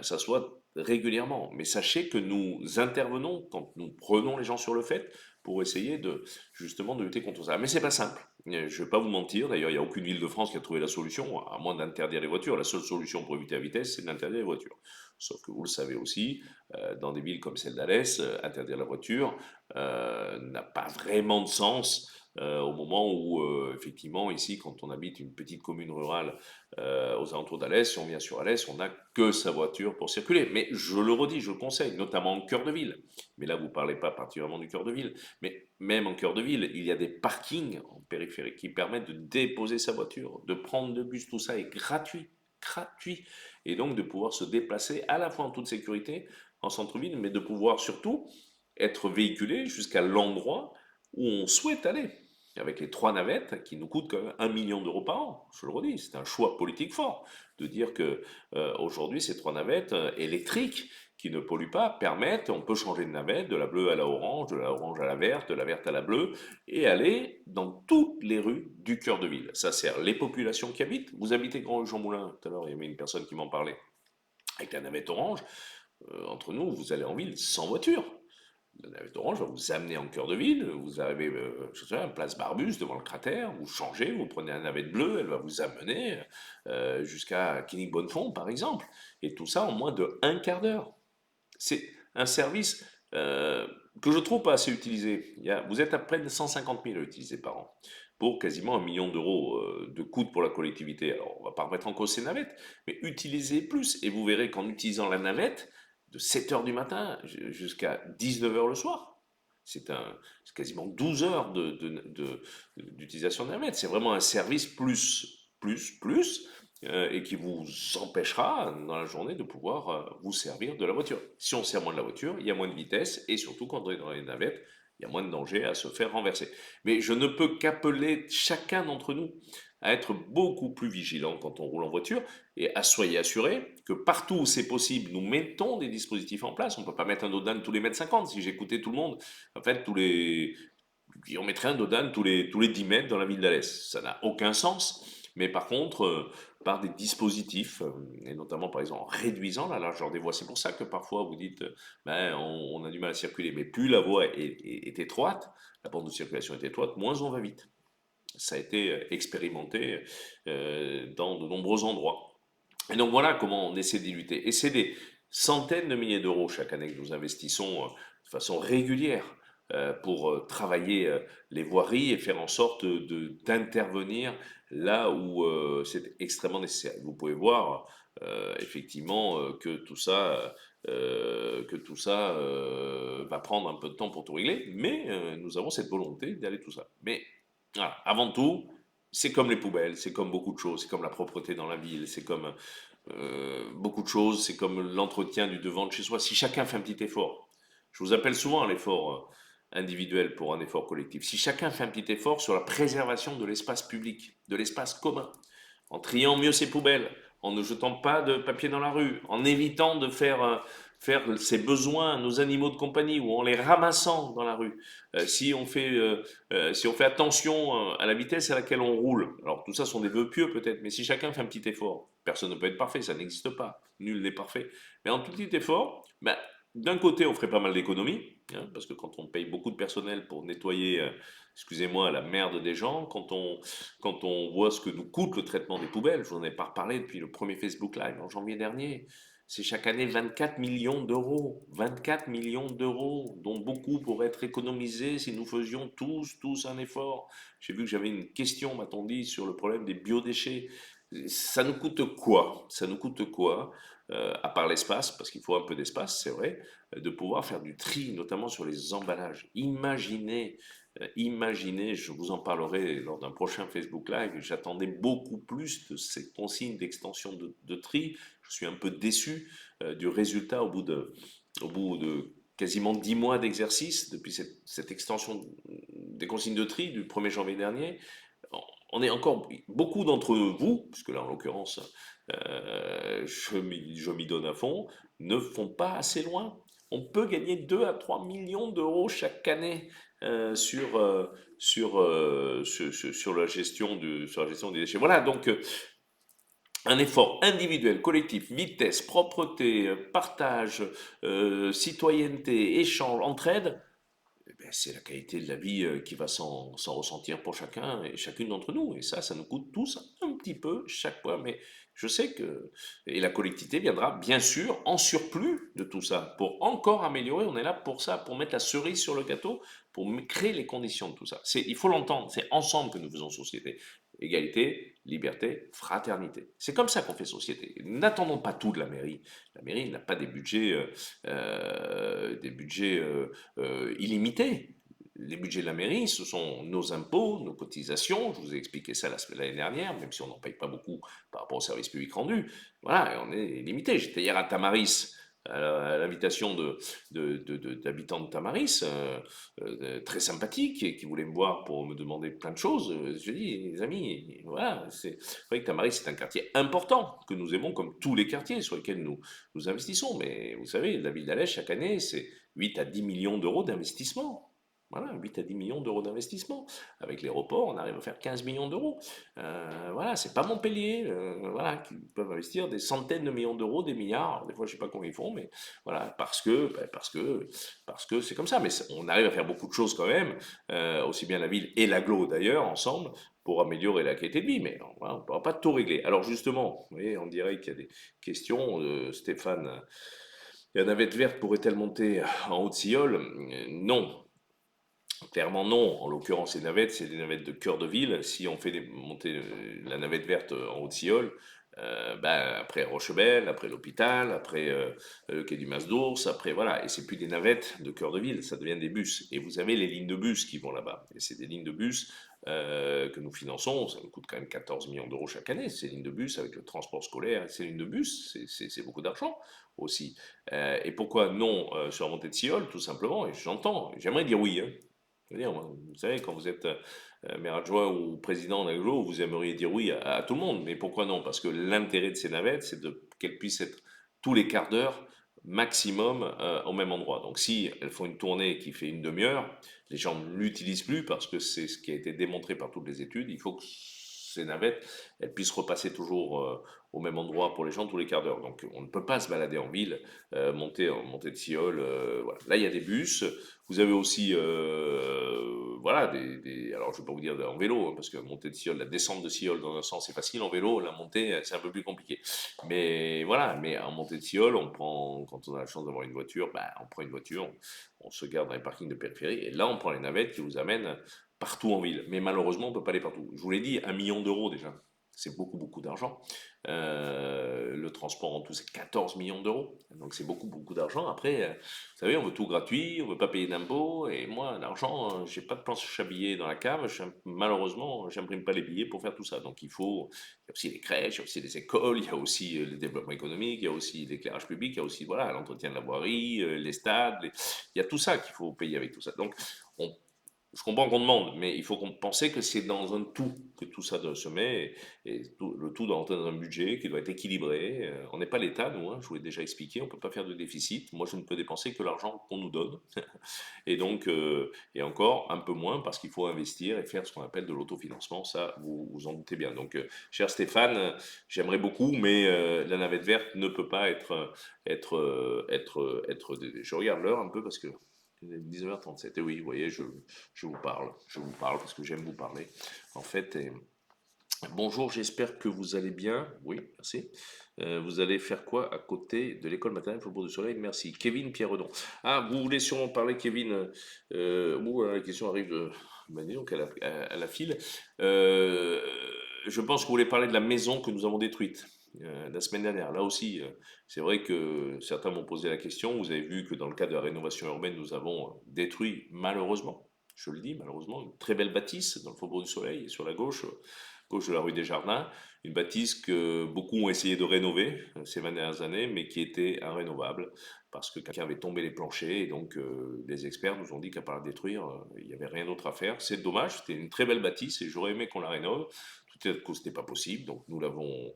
ça soit régulièrement. Mais sachez que nous intervenons quand nous prenons les gens sur le fait pour essayer justement de lutter contre ça. Mais c'est pas simple. Je ne vais pas vous mentir. D'ailleurs, il n'y a aucune ville de France qui a trouvé la solution, à moins d'interdire les voitures. La seule solution pour éviter la vitesse, c'est d'interdire les voitures. Sauf que vous le savez aussi, dans des villes comme celle d'Alès, interdire la voiture n'a pas vraiment de sens au moment où, effectivement, ici, quand on habite une petite commune rurale aux alentours d'Alès, si on vient sur Alès, on n'a que sa voiture pour circuler. Mais je le redis, je le conseille, notamment en cœur de ville. Mais là, vous ne parlez pas particulièrement du cœur de ville. Mais même en cœur de ville, il y a des parkings en périphérie qui permettent de déposer sa voiture, de prendre le bus, tout ça est gratuit. Gratuit. Et donc de pouvoir se déplacer à la fois en toute sécurité en centre-ville, mais de pouvoir surtout être véhiculé jusqu'à l'endroit où on souhaite aller. avec les 3 navettes qui nous coûtent quand même 1 million d'euros par an. Je le redis, c'est un choix politique fort de dire que aujourd'hui ces 3 navettes électriques qui ne polluent pas permettent, on peut changer de navette de la bleue à la orange, de la orange à la verte, de la verte à la bleue, et aller dans toutes les rues du cœur de ville. Ça sert les populations qui habitent. Vous habitez Grand Jean Moulin, tout à l'heure il y avait une personne qui m'en parlait, avec la navette orange, entre nous, vous allez en ville sans voiture. La navette orange va vous amener en cœur de ville, vous arrivez, je sais pas, place Barbus devant le cratère, vous changez, vous prenez la navette bleue, elle va vous amener jusqu'à Kinnick-Bonnefond par exemple, et tout ça en moins de un quart d'heure. C'est un service que je trouve pas assez utilisé. Vous êtes à près de 150 000 à utiliser par an, pour quasiment 1 million d'euros de coûts pour la collectivité. Alors, on va pas remettre en cause ces navettes, mais utilisez plus, et vous verrez qu'en utilisant la navette, de 7 heures du matin jusqu'à 19 heures le soir, c'est quasiment 12 heures d'utilisation de la navette. C'est vraiment un service plus, et qui vous empêchera dans la journée de pouvoir vous servir de la voiture. Si on sert moins de la voiture, il y a moins de vitesse et surtout quand on est dans les navettes, il y a moins de danger à se faire renverser. Mais je ne peux qu'appeler chacun d'entre nous à être beaucoup plus vigilant quand on roule en voiture et à soyez assurés que partout où c'est possible, nous mettons des dispositifs en place. On ne peut pas mettre un dodane tous les mètres 50. Si j'écoutais tout le monde, en fait, on mettrait un dodane tous les 10 mètres dans la ville d'Alès. Ça n'a aucun sens. Mais par contre, par des dispositifs, et notamment par exemple en réduisant la largeur des voies. C'est pour ça que parfois vous dites, ben, on a du mal à circuler, mais plus la voie est étroite, la bande de circulation est étroite, moins on va vite. Ça a été expérimenté dans de nombreux endroits. Et donc voilà comment on essaie d'y lutter. Et c'est des centaines de milliers d'euros chaque année que nous investissons de façon régulière pour travailler les voiries et faire en sorte d'intervenir là où c'est extrêmement nécessaire. Vous pouvez voir effectivement que tout ça va prendre un peu de temps pour tout régler, mais nous avons cette volonté d'aller tout ça. Mais voilà, avant tout, c'est comme les poubelles, c'est comme beaucoup de choses, c'est comme la propreté dans la ville, c'est comme beaucoup de choses, c'est comme l'entretien du devant de chez soi. Si chacun fait un petit effort, je vous appelle souvent à l'effort individuel pour un effort collectif, si chacun fait un petit effort sur la préservation de l'espace public, de l'espace commun, en triant mieux ses poubelles, en ne jetant pas de papier dans la rue, en évitant de faire ses besoins à nos animaux de compagnie ou en les ramassant dans la rue. Si on fait attention à la vitesse à laquelle on roule, alors tout ça sont des vœux pieux peut-être, mais si chacun fait un petit effort, personne ne peut être parfait, ça n'existe pas, nul n'est parfait, mais en tout petit effort, ben, d'un côté on ferait pas mal d'économies, hein, parce que quand on paye beaucoup de personnel pour nettoyer, excusez-moi, la merde des gens, quand on voit ce que nous coûte le traitement des poubelles, je vous en ai pas reparlé depuis le premier Facebook Live en janvier dernier, c'est chaque année 24 millions d'euros. 24 millions d'euros, dont beaucoup pourraient être économisés si nous faisions tous un effort. J'ai vu que j'avais une question, m'a-t-on dit, sur le problème des biodéchets. Ça nous coûte quoi? Ça nous coûte quoi, à part l'espace, parce qu'il faut un peu d'espace, c'est vrai, de pouvoir faire du tri, notamment sur les emballages. Imaginez, je vous en parlerai lors d'un prochain Facebook Live, j'attendais beaucoup plus de ces consignes d'extension de tri. Je suis un peu déçu du résultat au bout de quasiment 10 mois d'exercice depuis cette extension des consignes de tri du 1er janvier dernier. On est encore, beaucoup d'entre vous, puisque là en l'occurrence je m'y donne à fond, ne font pas assez loin. On peut gagner 2 à 3 millions d'euros chaque année sur la gestion des déchets. Voilà, donc un effort individuel, collectif, vitesse, propreté, partage, citoyenneté, échange, entraide, eh ben, c'est la qualité de la vie qui va s'en ressentir pour chacun et chacune d'entre nous. Et ça nous coûte tous un petit peu chaque fois. Mais je sais que... Et la collectivité viendra bien sûr en surplus de tout ça, pour encore améliorer. On est là pour ça, pour mettre la cerise sur le gâteau, pour créer les conditions de tout ça. Il faut l'entendre, c'est ensemble que nous faisons société. Égalité, liberté, fraternité. C'est comme ça qu'on fait société. N'attendons pas tout de la mairie. La mairie n'a pas des budgets illimités. Les budgets de la mairie, ce sont nos impôts, nos cotisations. Je vous ai expliqué ça l'année dernière, même si on n'en paye pas beaucoup par rapport au service public rendu. Voilà, on est limité. J'étais hier à Tamaris, à l'invitation d'habitants de Tamaris, très sympathiques, et qui voulaient me voir pour me demander plein de choses. Je dis, les amis, voilà, c'est vrai que Tamaris c'est un quartier important que nous aimons, comme tous les quartiers sur lesquels nous investissons. Mais vous savez, la ville d'Alès, chaque année, c'est 8 à 10 millions d'euros d'investissement. Voilà, 8 à 10 millions d'euros d'investissement. Avec l'aéroport, on arrive à faire 15 millions d'euros. Voilà, c'est pas Montpellier, voilà, qui peuvent investir des centaines de millions d'euros, des milliards. Alors, des fois, je sais pas comment ils font, mais voilà, parce que c'est comme ça. Mais on arrive à faire beaucoup de choses quand même, aussi bien la ville et l'agglo d'ailleurs, ensemble, pour améliorer la qualité de vie. Mais voilà, on ne pourra pas tout régler. Alors justement, vous voyez, on dirait qu'il y a des questions. Stéphane, la navette verte pourrait-elle monter en haut de Silleul? Non. Clairement non, en l'occurrence les navettes, c'est des navettes de cœur de ville. Si on fait monter la navette verte en haut de Silleul, ben, après Rochebelle, après l'hôpital, après le quai du Mas d'Ours, après voilà, et c'est plus des navettes de cœur de ville, ça devient des bus. Et vous avez les lignes de bus qui vont là-bas. Et c'est des lignes de bus que nous finançons, ça nous coûte quand même 14 millions d'euros chaque année, ces lignes de bus avec le transport scolaire, et ces lignes de bus, c'est beaucoup d'argent aussi. Et pourquoi non sur la montée de Silleul? Tout simplement, et j'entends, j'aimerais dire oui, hein. Je veux dire, vous savez, quand vous êtes maire adjoint ou président d'un aglo, vous aimeriez dire oui à tout le monde. Mais pourquoi non? Parce que l'intérêt de ces navettes, c'est qu'elles puissent être tous les quarts d'heure maximum au même endroit. Donc si elles font une tournée qui fait une demi-heure, les gens ne l'utilisent plus parce que c'est ce qui a été démontré par toutes les études. Il faut que ces navettes, elles puissent repasser toujours au même endroit pour les gens tous les quarts d'heure. Donc on ne peut pas se balader en ville, monter de Silleul. Voilà. Là, il y a des bus. Vous avez aussi, voilà, alors je ne vais pas vous dire en vélo, hein, parce que monter de Silleul, la descente de Silleul dans un sens c'est facile, en vélo, la montée c'est un peu plus compliqué. Mais voilà, mais en montée de Silleul, quand on a la chance d'avoir une voiture, bah, on prend une voiture, on se garde dans les parkings de périphérie, et là on prend les navettes qui vous amènent partout en ville. Mais malheureusement, on ne peut pas aller partout. Je vous l'ai dit, 1 million d'euros déjà. C'est beaucoup, beaucoup d'argent. Le transport en tout, c'est 14 millions d'euros. Donc c'est beaucoup, beaucoup d'argent. Après, vous savez, on veut tout gratuit, on ne veut pas payer d'impôts. Et moi, l'argent, j'ai pas de planche à billets dans la cave. Malheureusement, j'imprime pas les billets pour faire tout ça. Donc il y a aussi les crèches, il y a aussi les écoles, il y a aussi le développement économique, il y a aussi l'éclairage public, il y a aussi voilà, l'entretien de la voirie, les stades. Il y a tout ça qu'il faut payer avec tout ça. Donc on je comprends qu'on demande, mais il faut penser que c'est dans un tout que tout ça doit se met, et le tout doit entrer dans un budget qui doit être équilibré. On n'est pas l'État, nous, hein, je vous l'ai déjà expliqué, on ne peut pas faire de déficit. Moi, je ne peux dépenser que l'argent qu'on nous donne, et donc, et encore un peu moins parce qu'il faut investir et faire ce qu'on appelle de l'autofinancement, ça, vous vous en doutez bien. Donc, cher Stéphane, j'aimerais beaucoup, mais la navette verte ne peut pas je regarde l'heure un peu parce que 19h37. Et oui, vous voyez, je vous parle parce que j'aime vous parler. En fait, bonjour, j'espère que vous allez bien. Oui, merci. Vous allez faire quoi à côté de l'école maternelle Faubourg du Soleil? Merci. Kevin Pierredon. Ah, vous voulez sûrement parler, Kevin. La question arrive donc à la file. Euh, je pense que vous voulez parler de la maison que nous avons détruite la semaine dernière. Là aussi, c'est vrai que certains m'ont posé la question. Vous avez vu que dans le cadre de la rénovation urbaine, nous avons détruit, malheureusement, je le dis, malheureusement, une très belle bâtisse dans le Faubourg du Soleil, sur la gauche de la rue des Jardins, une bâtisse que beaucoup ont essayé de rénover ces 20 dernières années, mais qui était inrénovable parce que quelqu'un avait tombé les planchers, et donc les experts nous ont dit qu'à part la détruire, il n'y avait rien d'autre à faire. C'est dommage, c'était une très belle bâtisse et j'aurais aimé qu'on la rénove. Tout est que ce n'était pas possible, donc nous l'avons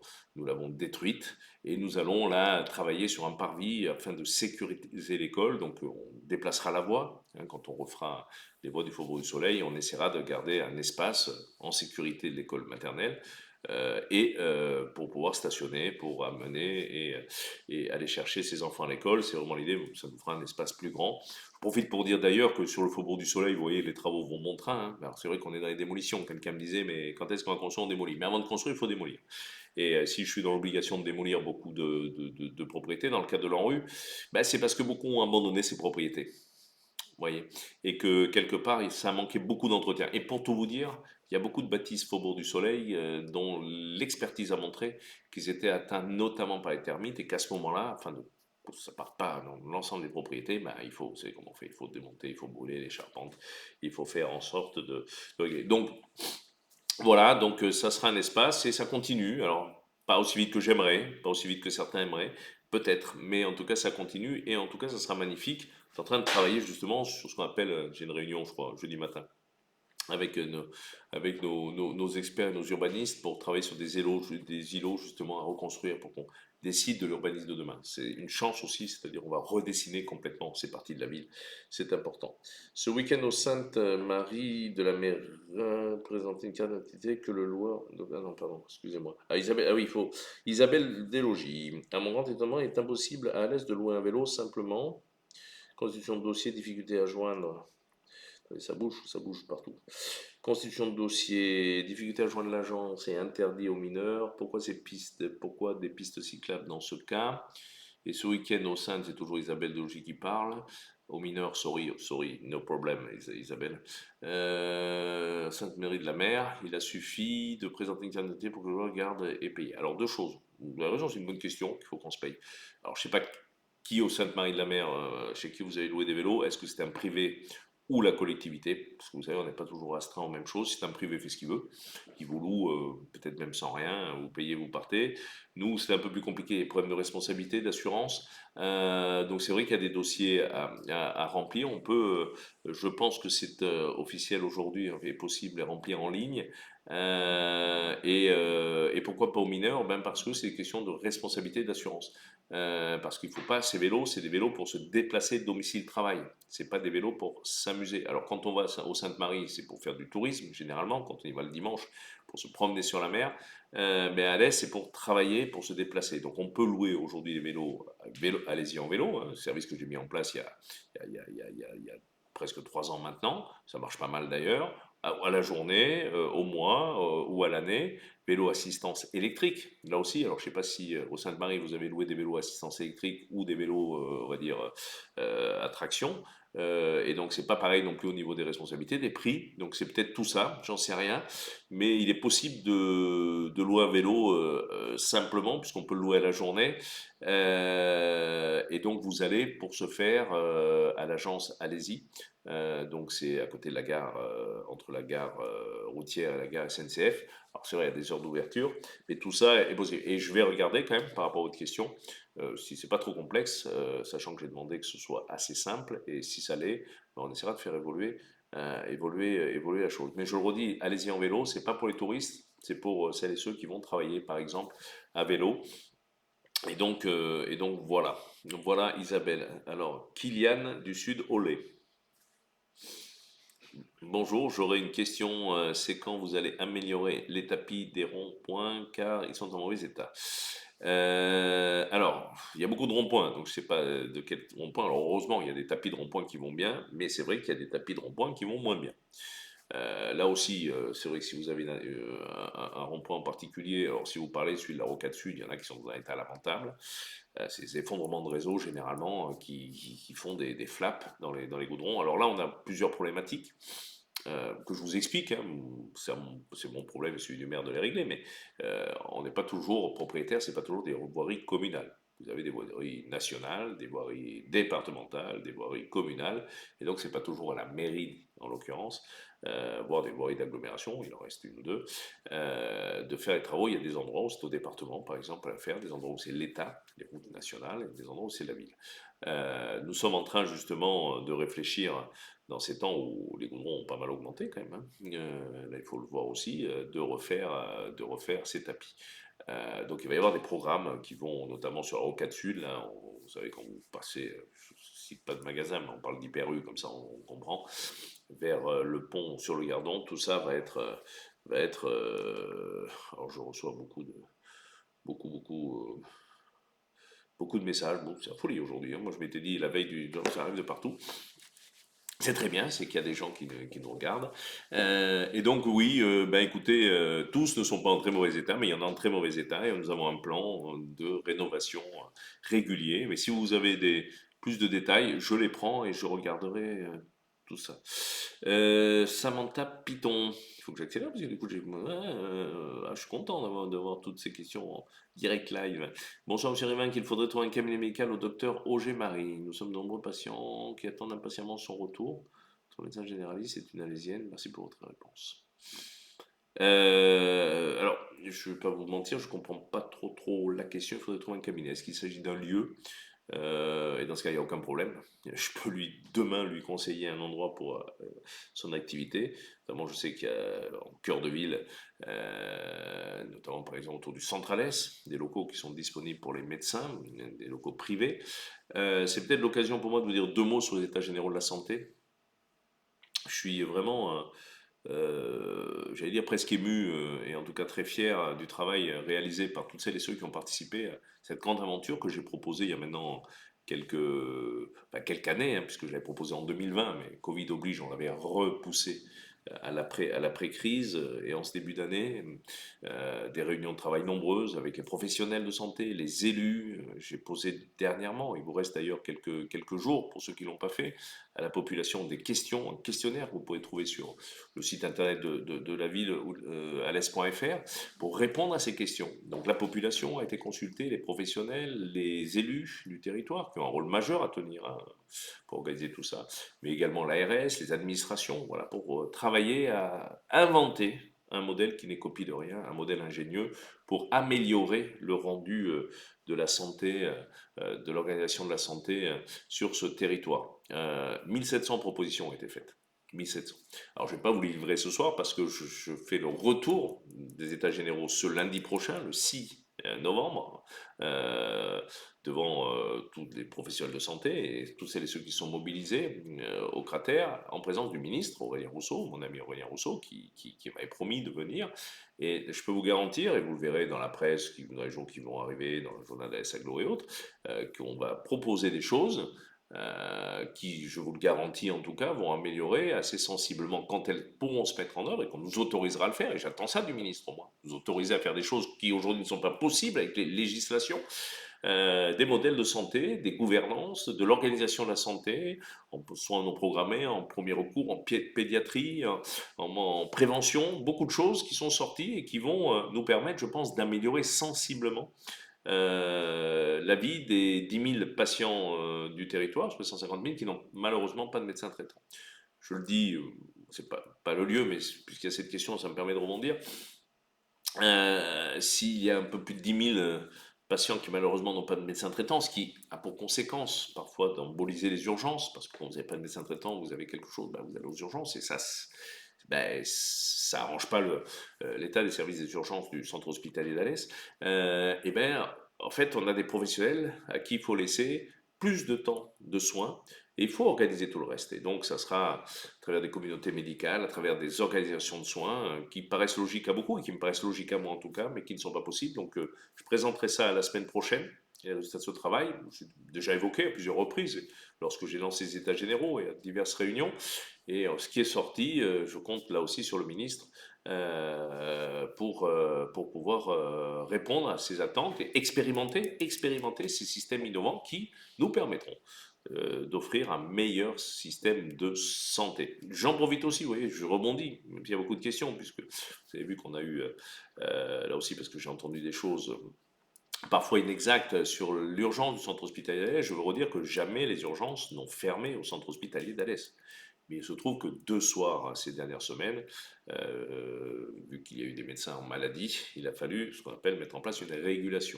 détruite, et nous allons là travailler sur un parvis afin de sécuriser l'école. Donc on déplacera la voie, hein, quand on refera les voies du Faubourg du Soleil, on essaiera de garder un espace en sécurité de l'école maternelle, pour pouvoir stationner, pour amener et aller chercher ses enfants à l'école. C'est vraiment l'idée, ça nous fera un espace plus grand. Je profite pour dire d'ailleurs que sur le Faubourg du Soleil, vous voyez, les travaux vont bon train, hein. Alors c'est vrai qu'on est dans les démolitions. Quelqu'un me disait, mais quand est-ce qu'on va construire, on démolit? Mais avant de construire, il faut démolir. Et si je suis dans l'obligation de démolir beaucoup de propriétés dans le cadre de l'ANRU, ben, c'est parce que beaucoup ont abandonné ces propriétés. Voyez, et que quelque part, ça manquait beaucoup d'entretien. Et pour tout vous dire, il y a beaucoup de bâtisses Faubourg du Soleil dont l'expertise a montré qu'ils étaient atteints notamment par les termites, et qu'à ce moment-là, pour que ça ne parte pas dans l'ensemble des propriétés, ben, vous savez comment on fait, il faut démonter, il faut brûler les charpentes, il faut faire en sorte de. Donc, voilà, donc ça sera un espace et ça continue. Alors, pas aussi vite que j'aimerais, pas aussi vite que certains aimeraient, peut-être, mais en tout cas ça continue et en tout cas ça sera magnifique. Je suis en train de travailler justement sur ce qu'on appelle, j'ai une réunion je crois jeudi matin avec, nos experts et nos urbanistes pour travailler sur des îlots justement à reconstruire pour qu'on décide de l'urbanisme de demain. C'est une chance aussi, c'est-à-dire on va redessiner complètement ces parties de la ville. C'est important. Ce week-end au Sainte-Marie de la Mer, présenter une carte d'identité que le loi... Ah non, pardon, excusez-moi. Ah, Isabelle, ah oui, il faut... Isabelle Deslogis. À mon grand étonnement, il est impossible à l'aise de louer un vélo simplement. Constitution de dossier, difficulté à joindre. Ça bouge partout. Constitution de dossier, difficulté à joindre l'agence et interdit aux mineurs. Pourquoi des pistes cyclables dans ce cas? Et ce week-end au sein, c'est toujours Isabelle Delogy qui parle. Aux mineurs, sorry, no problem, Isabelle. Sainte-Marie de la Mer, il a suffi de présenter une carte d'identité pour que le regarde et payer. Alors, deux choses. Vous avez raison, c'est une bonne question qu'il faut qu'on se paye. Alors, je ne sais pas qui au Sainte-Marie de la Mer, chez qui vous avez loué des vélos. Est-ce que c'est un privé ou la collectivité, parce que vous savez, on n'est pas toujours astreint aux mêmes choses. Si c'est un privé, fait ce qu'il veut, il vous loue, peut-être même sans rien, vous payez, vous partez. Nous, c'est un peu plus compliqué, les problèmes de responsabilité, d'assurance. Donc c'est vrai qu'il y a des dossiers à remplir. On peut, je pense que c'est officiel aujourd'hui et possible à remplir en ligne. Et pourquoi pas aux mineurs? Ben parce que c'est une question de responsabilité d'assurance. Parce qu'il ne faut pas, ces vélos, c'est des vélos pour se déplacer de domicile-travail. C'est pas des vélos pour s'amuser. Alors quand on va au Sainte-Marie, c'est pour faire du tourisme, généralement, quand on y va le dimanche, pour se promener sur la mer. Mais à l'Est, c'est pour travailler, pour se déplacer. Donc on peut louer aujourd'hui des vélos, allez-y en vélo, un service que j'ai mis en place il y a presque 3 ans maintenant. Ça marche pas mal d'ailleurs. À la journée, au mois ou à l'année. Vélo assistance électrique, là aussi. Alors je ne sais pas si au Sainte-Marie vous avez loué des vélos assistance électrique ou des vélos, on va dire, à traction. Et donc c'est pas pareil non plus au niveau des responsabilités, des prix. Donc c'est peut-être tout ça, j'en sais rien. Mais il est possible de louer un vélo simplement, puisqu'on peut le louer à la journée. Et donc vous allez pour ce faire à l'agence Allez-y. Donc c'est à côté de la gare, entre la gare routière et la gare SNCF. Alors c'est vrai, il y a des heures d'ouverture, mais tout ça est possible. Et je vais regarder quand même par rapport à votre question, si c'est pas trop complexe, sachant que j'ai demandé que ce soit assez simple, et si ça l'est, ben, on essaiera de faire évoluer la chose. Mais je le redis, allez-y en vélo, c'est pas pour les touristes, c'est pour celles et ceux qui vont travailler par exemple à vélo. Et donc voilà. Donc voilà Isabelle. Alors, Kylian du Sud Olé. Bonjour, j'aurais une question. C'est quand vous allez améliorer les tapis des ronds-points car ils sont en mauvais état. Alors, il y a beaucoup de ronds-points, donc je ne sais pas de quel rond-point. Alors heureusement, il y a des tapis de ronds-points qui vont bien, mais c'est vrai qu'il y a des tapis de ronds-points qui vont moins bien. Là aussi, c'est vrai que si vous avez un rond-point en particulier, alors si vous parlez de celui de la Rocade Sud, il y en a qui sont dans un état lamentable. C'est des effondrements de réseau généralement qui font des flaps dans les goudrons. Alors là, on a plusieurs problématiques que je vous explique. Hein. C'est mon problème et celui du maire de les régler, mais on n'est pas toujours propriétaire, c'est pas toujours des voiries communales. Vous avez des voiries nationales, des voiries départementales, des voiries communales, et donc c'est pas toujours à la mairie, en l'occurrence, voire des voiries d'agglomération, il en reste une ou deux, de faire les travaux. Il y a des endroits où c'est au département, par exemple, à faire, des endroits où c'est l'État, les routes nationales, et des endroits où c'est la ville. Nous sommes en train justement de réfléchir dans ces temps où les goudrons ont pas mal augmenté quand même, hein, là il faut le voir aussi, de refaire ces tapis. Donc il va y avoir des programmes qui vont notamment sur la Rocade Sud, là, vous savez quand vous passez, je ne cite pas de magasin, mais on parle d'hyper-U, comme ça on comprend, vers le pont sur le Gardon, tout ça va être alors je reçois beaucoup, beaucoup de messages, bon, c'est la folie aujourd'hui, hein. Moi je m'étais dit la veille ça arrive de partout. C'est très bien, c'est qu'il y a des gens qui nous regardent. Et donc oui, ben écoutez, tous ne sont pas en très mauvais état, mais il y en a en très mauvais état et nous avons un plan de rénovation régulier. Mais si vous avez plus de détails, je les prends et je regarderai tout ça. Samantha Python, il faut que j'accélère parce que du coup je suis content d'avoir toutes ces questions en direct live. Bonsoir Monsieur Rivin, qu'il faudrait trouver un cabinet médical au docteur Auger Marie. Nous sommes de nombreux patients qui attendent impatiemment son retour. Son médecin généraliste est une Alésienne. Merci pour votre réponse. Alors, je ne vais pas vous mentir, je ne comprends pas trop la question. Il faudrait trouver un cabinet. Est-ce qu'il s'agit d'un lieu? Et dans ce cas, il n'y a aucun problème. Je peux demain lui conseiller un endroit pour son activité. Notamment, je sais qu'il y a en cœur de ville, notamment par exemple autour du Centralès, des locaux qui sont disponibles pour les médecins, des locaux privés. C'est peut-être l'occasion pour moi de vous dire deux mots sur les états généraux de la santé. Je suis vraiment j'allais dire presque ému, et en tout cas très fier du travail réalisé par toutes celles et ceux qui ont participé à cette grande aventure que j'ai proposée il y a maintenant quelques, quelques années, hein, puisque je l'avais proposé en 2020, mais Covid oblige, on l'avait repoussé à l'après-crise et en ce début d'année, des réunions de travail nombreuses avec les professionnels de santé, les élus. J'ai posé dernièrement, il vous reste d'ailleurs quelques jours pour ceux qui ne l'ont pas fait, à la population des questions, un questionnaire que vous pouvez trouver sur le site internet de la ville, alès.fr, pour répondre à ces questions. Donc la population a été consultée, les professionnels, les élus du territoire, qui ont un rôle majeur à tenir, hein, pour organiser tout ça, mais également l'ARS, les administrations, voilà, pour travailler à inventer un modèle qui n'est copie de rien, un modèle ingénieux pour améliorer le rendu de la santé, de l'organisation de la santé sur ce territoire. 1700 propositions ont été faites. 1700. Alors, je ne vais pas vous les livrer ce soir parce que je fais le retour des États généraux ce lundi prochain, le 6 novembre, euh, devant tous les professionnels de santé et tous celles et ceux qui sont mobilisés au cratère, en présence du ministre Aurélien Rousseau, mon ami Aurélien Rousseau, qui m'avait promis de venir. Et je peux vous garantir, et vous le verrez dans la presse, dans les jours qui vont arriver, dans le journal de la Saglo et autres, qu'on va proposer des choses qui, je vous le garantis en tout cas, vont améliorer assez sensiblement quand elles pourront se mettre en œuvre et qu'on nous autorisera à le faire. Et j'attends ça du ministre, au moins. Nous autoriser à faire des choses qui aujourd'hui ne sont pas possibles avec les législations, des modèles de santé, des gouvernances, de l'organisation de la santé, en soins non programmés, en premier recours, en pédiatrie, en prévention, beaucoup de choses qui sont sorties et qui vont nous permettre, je pense, d'améliorer sensiblement la vie des 10 000 patients du territoire, sur les 150 000 qui n'ont malheureusement pas de médecin traitant. Je le dis, c'est pas le lieu, mais puisqu'il y a cette question, ça me permet de rebondir. S'il y a un peu plus de 10 000 patients qui malheureusement n'ont pas de médecin traitant, ce qui a pour conséquence parfois d'emboliser les urgences, parce que quand vous n'avez pas de médecin traitant, vous avez quelque chose, ben, vous allez aux urgences, et ça, ben, ça arrange pas l'état des services des urgences du centre hospitalier d'Alès. Et ben, en fait, on a des professionnels à qui il faut laisser plus de temps de soins, et il faut organiser tout le reste. Et donc, ça sera à travers des communautés médicales, à travers des organisations de soins qui paraissent logiques à beaucoup et qui me paraissent logiques à moi en tout cas, mais qui ne sont pas possibles. Donc, je présenterai ça la semaine prochaine. Et à ce travail, j'ai déjà évoqué à plusieurs reprises lorsque j'ai lancé les États généraux et à diverses réunions. Et ce qui est sorti, je compte là aussi sur le ministre pour pouvoir répondre à ces attentes et expérimenter ces systèmes innovants qui nous permettront d'offrir un meilleur système de santé. J'en profite aussi, vous voyez, je rebondis, même s'il y a beaucoup de questions, puisque vous avez vu qu'on a eu, là aussi, parce que j'ai entendu des choses parfois inexactes sur l'urgence du centre hospitalier d'Alès, je veux redire que jamais les urgences n'ont fermé au centre hospitalier d'Alès. Mais il se trouve que 2 soirs ces dernières semaines, vu qu'il y a eu des médecins en maladie, il a fallu ce qu'on appelle mettre en place une régulation.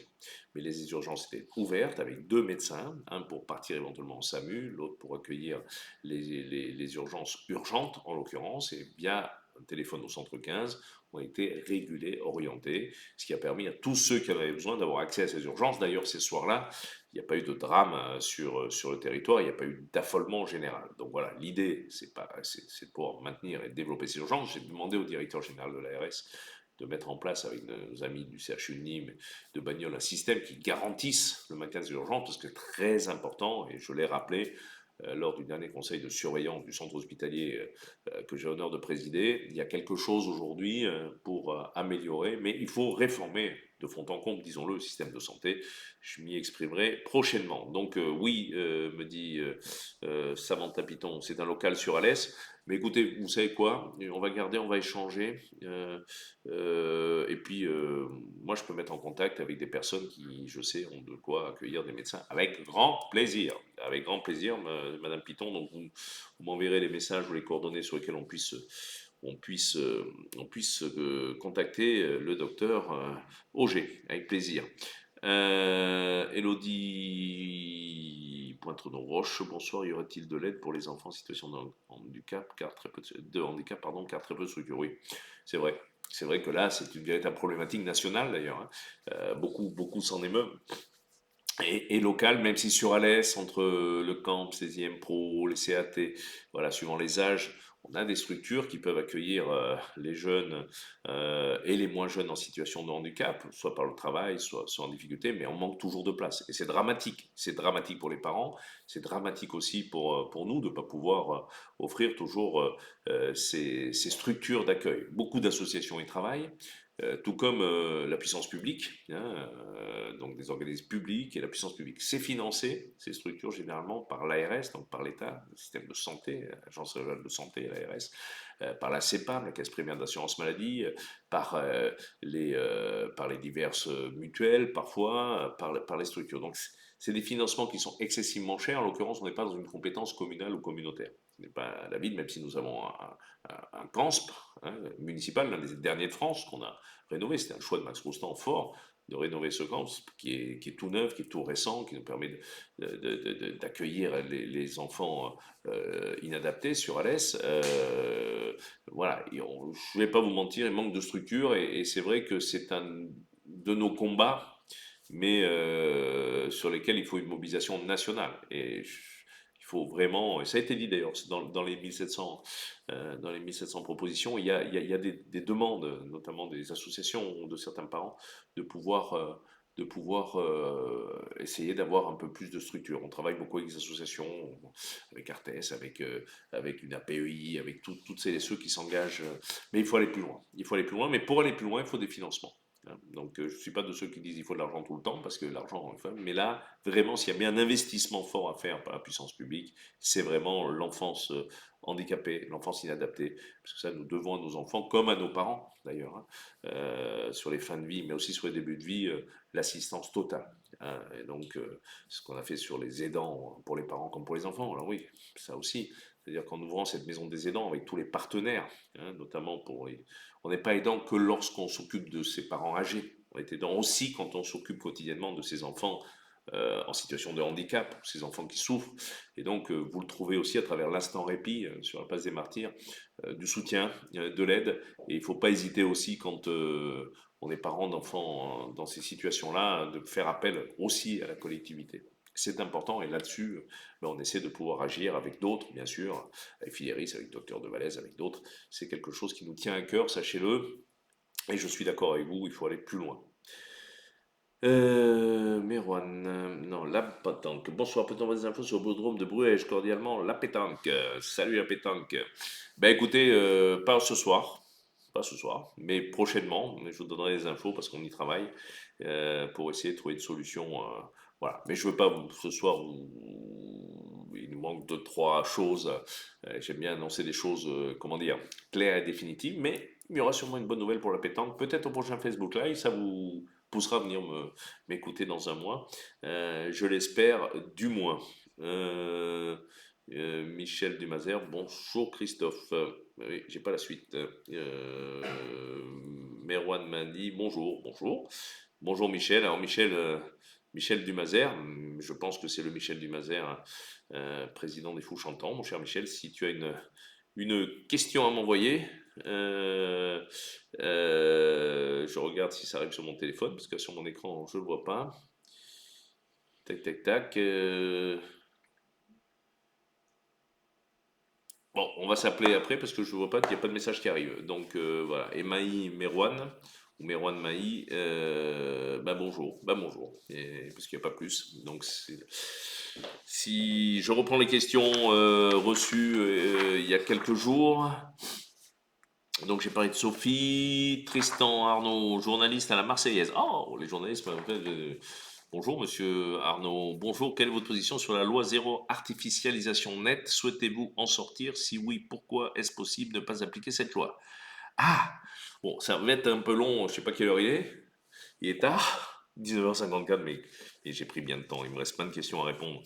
Mais les urgences étaient ouvertes avec 2 médecins, un pour partir éventuellement en SAMU, l'autre pour accueillir les urgences urgentes en l'occurrence, et via un téléphone au centre 15 ont été régulés, orientés, ce qui a permis à tous ceux qui en avaient besoin d'avoir accès à ces urgences. D'ailleurs, ces soirs-là, il n'y a pas eu de drame sur le territoire, il n'y a pas eu d'affolement général. Donc voilà, l'idée, c'est de pouvoir maintenir et développer ces urgences. J'ai demandé au directeur général de l'ARS de mettre en place avec nos amis du CHU de Nîmes, de Bagnoles, un système qui garantisse le maintien des urgences, parce que c'est très important, et je l'ai rappelé, lors du dernier conseil de surveillance du centre hospitalier que j'ai l'honneur de présider. Il y a quelque chose aujourd'hui pour améliorer, mais il faut réformer de fond en comble, disons-le, le système de santé. Je m'y exprimerai prochainement. Donc oui, me dit Samantha Piton, c'est un local sur Alès. Mais écoutez, vous savez quoi? On va garder, on va échanger. Et puis, moi, je peux mettre en contact avec des personnes qui, je sais, ont de quoi accueillir des médecins avec grand plaisir. Avec grand plaisir, Madame Piton. Donc, vous m'enverrez les messages ou les coordonnées sur lesquels on puisse contacter le docteur Auger, avec plaisir. Elodie Pointre-Roche, bonsoir, y aurait-il de l'aide pour les enfants en situation de handicap, car très peu de handicap, pardon, car très peu de structure. Oui, c'est vrai. C'est vrai que là, c'est une véritable problématique nationale d'ailleurs, hein. Beaucoup s'en émeuvent. Et local, même si sur Alès, entre le camp, 16e Pro, les CAT, voilà, suivant les âges, on a des structures qui peuvent accueillir les jeunes et les moins jeunes en situation de handicap, soit par le travail, soit en difficulté, mais on manque toujours de place. Et c'est dramatique. C'est dramatique pour les parents, c'est dramatique aussi pour nous de ne pas pouvoir offrir toujours ces structures d'accueil. Beaucoup d'associations y travaillent. Tout comme la puissance publique, hein, donc des organismes publics et la puissance publique. C'est financé, ces structures, généralement par l'ARS, donc par l'État, le système de santé, l'Agence régionale de santé, l'ARS, par la CEPAM, la Caisse primaire d'assurance maladie, par les diverses mutuelles, parfois, par les structures. Donc, c'est des financements qui sont excessivement chers. En l'occurrence, on n'est pas dans une compétence communale ou communautaire. Ce n'est pas la ville, même si nous avons un CANSP, hein, municipal, l'un des derniers de France qu'on a rénové. C'était un choix de Max Roustan fort de rénover ce CANSP qui est tout neuf, qui est tout récent, qui nous permet d'accueillir les enfants inadaptés sur Alès. Voilà, je ne vais pas vous mentir, il manque de structure et c'est vrai que c'est un de nos combats, mais sur lesquels il faut une mobilisation nationale. Et il faut vraiment, et ça a été dit d'ailleurs dans les 1700, dans les 1700 propositions, il y a des demandes, notamment des associations de certains parents, de pouvoir essayer d'avoir un peu plus de structure. On travaille beaucoup avec des associations, avec Artes, avec une APEI, avec toutes celles et ceux qui s'engagent. Mais il faut aller plus loin. Il faut aller plus loin, mais pour aller plus loin, il faut des financements. Donc, je ne suis pas de ceux qui disent qu'il faut de l'argent tout le temps, parce que l'argent, enfin, mais là, vraiment, s'il y a bien un investissement fort à faire par la puissance publique, c'est vraiment l'enfance handicapée, l'enfance inadaptée, parce que ça, nous devons à nos enfants, comme à nos parents d'ailleurs, hein, sur les fins de vie, mais aussi sur les débuts de vie, l'assistance totale. Hein. Et donc, ce qu'on a fait sur les aidants, pour les parents comme pour les enfants, alors oui, ça aussi. C'est-à-dire qu'en ouvrant cette maison des aidants avec tous les partenaires, hein, notamment pour les... On n'est pas aidant que lorsqu'on s'occupe de ses parents âgés. On est aidant aussi quand on s'occupe quotidiennement de ses enfants en situation de handicap, ces enfants qui souffrent. Et donc, vous le trouvez aussi à travers l'instant répit sur la place des martyrs, du soutien, de l'aide. Et il ne faut pas hésiter aussi quand on est parent d'enfants dans ces situations-là, de faire appel aussi à la collectivité. C'est important et là-dessus, ben, on essaie de pouvoir agir avec d'autres, bien sûr, avec Fideris, avec Docteur de Valaise, avec d'autres. C'est quelque chose qui nous tient à cœur, sachez-le. Et je suis d'accord avec vous, il faut aller plus loin. Merwan, non, la pétanque. Bonsoir, peut-on avoir des infos sur le Bodrome de Bruges? Cordialement, la pétanque. Salut la pétanque. Ben écoutez, pas ce soir, pas ce soir, mais prochainement. Je vous donnerai des infos parce qu'on y travaille pour essayer de trouver une solution. Voilà, mais je veux pas ce soir. Il nous manque deux, trois choses. J'aime bien annoncer des choses, comment dire, claires et définitives, mais il y aura sûrement une bonne nouvelle pour la pétanque. Peut-être au prochain Facebook Live, ça vous poussera à venir m'écouter dans un mois. Je l'espère, du moins. Michel Dumazer, bonjour Christophe. Oui, j'ai pas la suite. Merwan Mandi, bonjour, bonjour. Bonjour Michel. Alors Michel, Michel Dumazer, je pense que c'est le Michel Dumazer, président des Fous Chantants. Mon cher Michel, si tu as une question à m'envoyer, je regarde si ça arrive sur mon téléphone, parce que sur mon écran, je ne le vois pas. Tac, tac, tac. Bon, on va s'appeler après parce que je ne vois pas qu'il n'y a pas de message qui arrive. Donc voilà. Et Maï Merwan, ou Merwan Maï, bah bonjour. Bah bonjour. Parce qu'il n'y a pas plus. Donc si je reprends les questions reçues il y a quelques jours. Donc j'ai parlé de Sophie, Tristan Arnaud, journaliste à la Marseillaise. Oh, les journalistes. Bonjour Monsieur Arnaud. Bonjour. Quelle est votre position sur la loi zéro artificialisation nette? Souhaitez-vous en sortir? Si oui, pourquoi est-ce possible de ne pas appliquer cette loi? Ah, bon, ça va être un peu long. Je sais pas quelle heure il est. Il est tard, 19h54, mais Et j'ai pris bien de temps, il me reste plein de questions à répondre.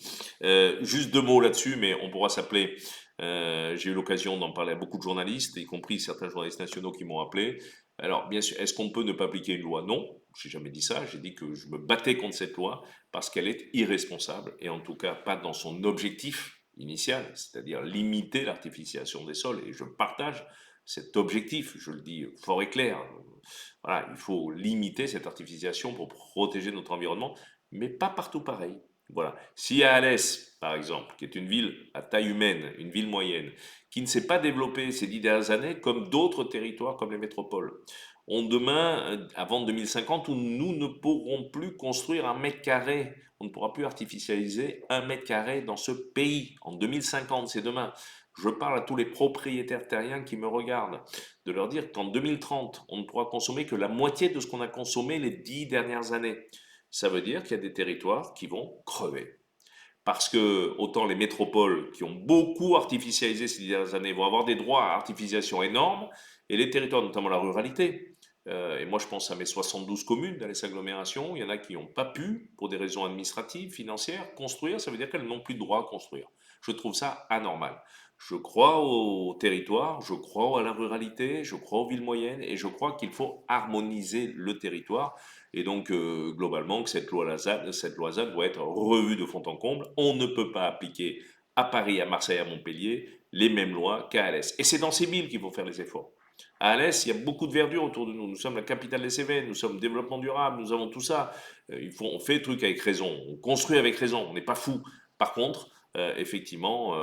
Juste 2 mots là-dessus, mais on pourra s'appeler. J'ai eu l'occasion d'en parler à beaucoup de journalistes, y compris certains journalistes nationaux qui m'ont appelé. Alors, bien sûr, est-ce qu'on peut ne pas appliquer une loi? Non, j'ai jamais dit ça. J'ai dit que je me battais contre cette loi parce qu'elle est irresponsable et en tout cas pas dans son objectif initial, c'est-à-dire limiter l'artificialisation des sols. Et je partage cet objectif, je le dis fort et clair. Voilà, il faut limiter cette artificialisation pour protéger notre environnement, mais pas partout pareil. Voilà. Si à Alès, par exemple, qui est une ville à taille humaine, une ville moyenne, qui ne s'est pas développée ces 10 dernières années comme d'autres territoires comme les métropoles, ont demain, avant 2050, où nous ne pourrons plus construire 1 mètre carré, on ne pourra plus artificialiser 1 mètre carré dans ce pays. En 2050, c'est demain. Je parle à tous les propriétaires terriens qui me regardent, de leur dire qu'en 2030, on ne pourra consommer que la moitié de ce qu'on a consommé les 10 dernières années. Ça veut dire qu'il y a des territoires qui vont crever. Parce que autant les métropoles qui ont beaucoup artificialisé ces 10 dernières années vont avoir des droits à artificialisation énormes, et les territoires, notamment la ruralité, et moi je pense à mes 72 communes dans les agglomérations, il y en a qui n'ont pas pu, pour des raisons administratives, financières, construire, ça veut dire qu'elles n'ont plus de droit à construire. Je trouve ça anormal. Je crois au territoire, je crois à la ruralité, je crois aux villes moyennes, et je crois qu'il faut harmoniser le territoire. Et donc, globalement, que cette loi ZAN doit être revue de fond en comble. On ne peut pas appliquer à Paris, à Marseille, à Montpellier les mêmes lois qu'à Alès. Et c'est dans ces villes qu'il faut faire les efforts. À Alès, il y a beaucoup de verdure autour de nous. Nous sommes la capitale des Cévennes, nous sommes développement durable, nous avons tout ça. On fait le truc avec raison, on construit avec raison, on n'est pas fou. Par contre, effectivement,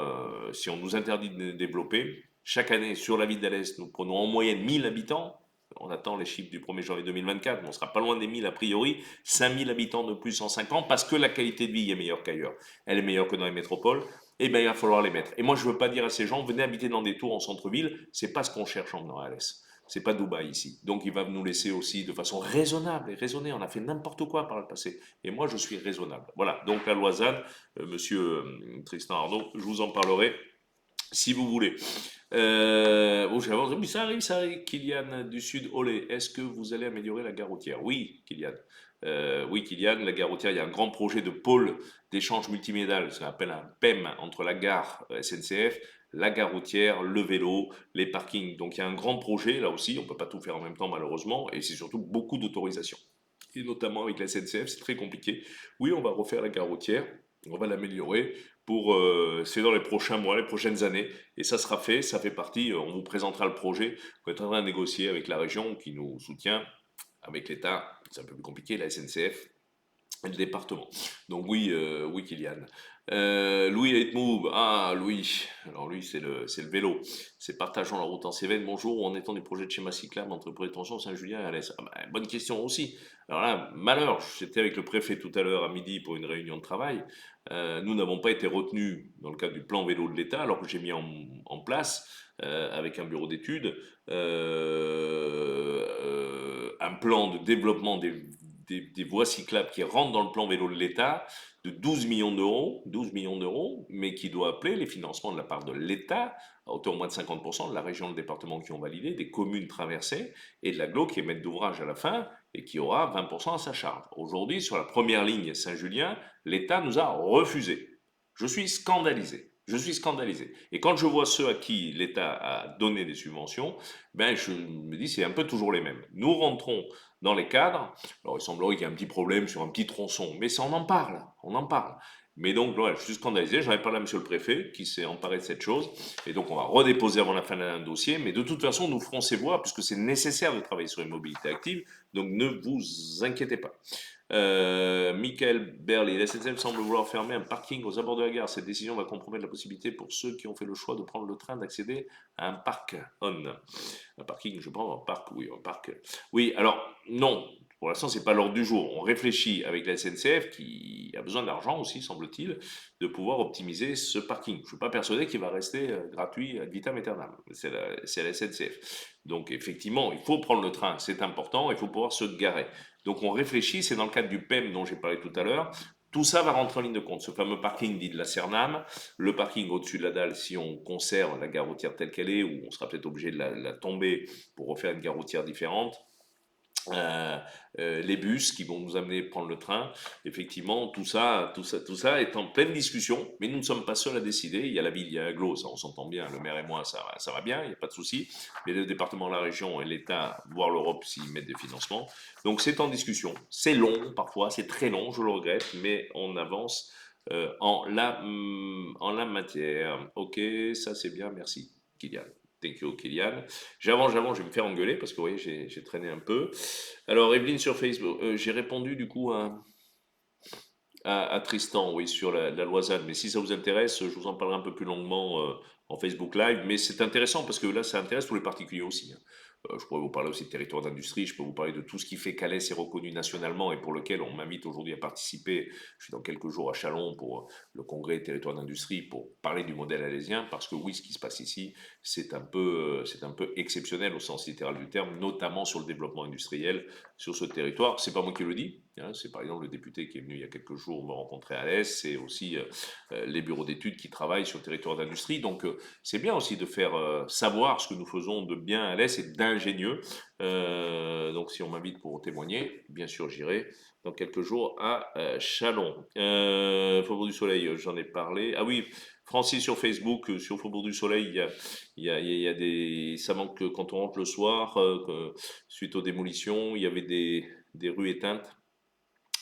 si on nous interdit de développer, chaque année sur la ville d'Alès, nous prenons en moyenne 1000 habitants. On attend les chiffres du 1er janvier 2024, mais on sera pas loin des 1000 a priori, 5000 habitants de plus en 5 ans, parce que la qualité de vie est meilleure qu'ailleurs. Elle est meilleure que dans les métropoles, et bien il va falloir les mettre. Et moi je veux pas dire à ces gens, venez habiter dans des tours en centre-ville, c'est pas ce qu'on cherche en venant à Alès. C'est pas Dubaï ici. Donc il va nous laisser aussi de façon raisonnable et raisonnée. On a fait n'importe quoi par le passé. Et moi je suis raisonnable. Voilà. Donc la loi ZAN, monsieur Tristan Arnaud, je vous en parlerai si vous voulez. Bon, j'avance. Oui, ça arrive. Kylian du Sud, olé. Est-ce que vous allez améliorer la gare routière? Oui, Kylian. Oui, Kylian, la gare routière, il y a un grand projet de pôle d'échange multimodal, ce qu'on appelle un PEM, entre la gare SNCF, la gare routière, le vélo, les parkings. Donc il y a un grand projet, là aussi, on ne peut pas tout faire en même temps malheureusement, et c'est surtout beaucoup d'autorisations. Et notamment avec la SNCF, c'est très compliqué. Oui, on va refaire la gare routière, on va l'améliorer c'est dans les prochains mois, les prochaines années, et ça sera fait, ça fait partie, on vous présentera le projet, on est en train de négocier avec la région qui nous soutient, avec l'État, c'est un peu plus compliqué, la SNCF, et le département. Donc oui, oui Kylian. Louis Hitmove, ah Louis, alors lui c'est le vélo, c'est partageant la route en Cévennes, bonjour, en étant des projets de schéma cyclable entre Prétention, Saint-Julien et Alès. Ah bah, bonne question aussi. Alors là, malheur, j'étais avec le préfet tout à l'heure à midi pour une réunion de travail, nous n'avons pas été retenus dans le cadre du plan vélo de l'État, alors que j'ai mis en place, avec un bureau d'études, un plan de développement des voies cyclables qui rentrent dans le plan vélo de l'État de 12 millions d'euros, mais qui doit appeler les financements de la part de l'État, à hauteur au moins de 50%, de la région et le département qui ont validé, des communes traversées, et de l'agglo qui est maître d'ouvrage à la fin, et qui aura 20% à sa charge. Aujourd'hui, sur la première ligne Saint-Julien, l'État nous a refusé. Je suis scandalisé. Je suis scandalisé. Et quand je vois ceux à qui l'État a donné des subventions, ben je me dis c'est un peu toujours les mêmes. Nous rentrons dans les cadres. Alors il semblerait qu'il y ait un petit problème sur un petit tronçon, mais ça on en parle, on en parle. Mais donc voilà, je suis scandalisé, j'en ai parlé à monsieur le préfet qui s'est emparé de cette chose, et donc on va redéposer avant la fin de l'année un dossier, mais de toute façon nous ferons ces voies puisque c'est nécessaire de travailler sur les mobilités actives, donc ne vous inquiétez pas. Michael Berley, la SNCF semble vouloir fermer un parking aux abords de la gare. Cette décision va compromettre la possibilité pour ceux qui ont fait le choix de prendre le train d'accéder à un parc on. Un parking, je pense, un parc, oui, un parc. Oui, alors, non, pour l'instant, c'est pas l'ordre du jour. On réfléchit avec la SNCF, qui a besoin d'argent aussi, semble-t-il, de pouvoir optimiser ce parking. Je ne suis pas persuadé qu'il va rester gratuit ad vitam aeternam. C'est la SNCF. Donc, effectivement, il faut prendre le train, c'est important, il faut pouvoir se garer. Donc, on réfléchit, c'est dans le cadre du PEM dont j'ai parlé tout à l'heure. Tout ça va rentrer en ligne de compte. Ce fameux parking dit de la Cernam, le parking au-dessus de la dalle, si on conserve la gare routière telle qu'elle est, ou on sera peut-être obligé de la tomber pour refaire une gare routière différente. euh, les bus qui vont nous amener prendre le train. Effectivement, tout ça est en pleine discussion, mais nous ne sommes pas seuls à décider. Il y a la ville, il y a l'aglo, ça on s'entend bien, le maire et moi, ça va bien, il n'y a pas de souci. Mais le département, la région et l'État, voire l'Europe, s'y mettent des financements. Donc c'est en discussion. C'est long parfois, c'est très long, je le regrette, mais on avance en la matière. Ok, ça c'est bien, merci, Kylian. Thank you, Kylian. J'avance, je vais me faire engueuler parce que vous voyez, j'ai traîné un peu. Alors, Evelyne sur Facebook, j'ai répondu du coup à Tristan, oui, sur la Loisane. Mais si ça vous intéresse, je vous en parlerai un peu plus longuement en Facebook Live. Mais c'est intéressant parce que là, ça intéresse tous les particuliers aussi, hein. Je pourrais vous parler aussi de territoire d'industrie, je peux vous parler de tout ce qui fait qu'Alès est reconnu nationalement et pour lequel on m'invite aujourd'hui à participer. Je suis dans quelques jours à Chalon pour le congrès territoire d'industrie pour parler du modèle alésien parce que oui, ce qui se passe ici, c'est un peu exceptionnel au sens littéral du terme, notamment sur le développement industriel sur ce territoire. C'est pas moi qui le dis, hein, c'est par exemple le député qui est venu il y a quelques jours me rencontrer à Alès, c'est aussi les bureaux d'études qui travaillent sur le territoire d'industrie. Donc c'est bien aussi de faire savoir ce que nous faisons de bien à Alès et d'ingénieux. Donc si on m'invite pour témoigner, bien sûr j'irai dans quelques jours à Chalon. Faubourg du Soleil, j'en ai parlé. Ah oui, Francis sur Facebook, sur Faubourg du Soleil, il y a des... Ça manque quand on rentre le soir, suite aux démolitions, il y avait des rues éteintes.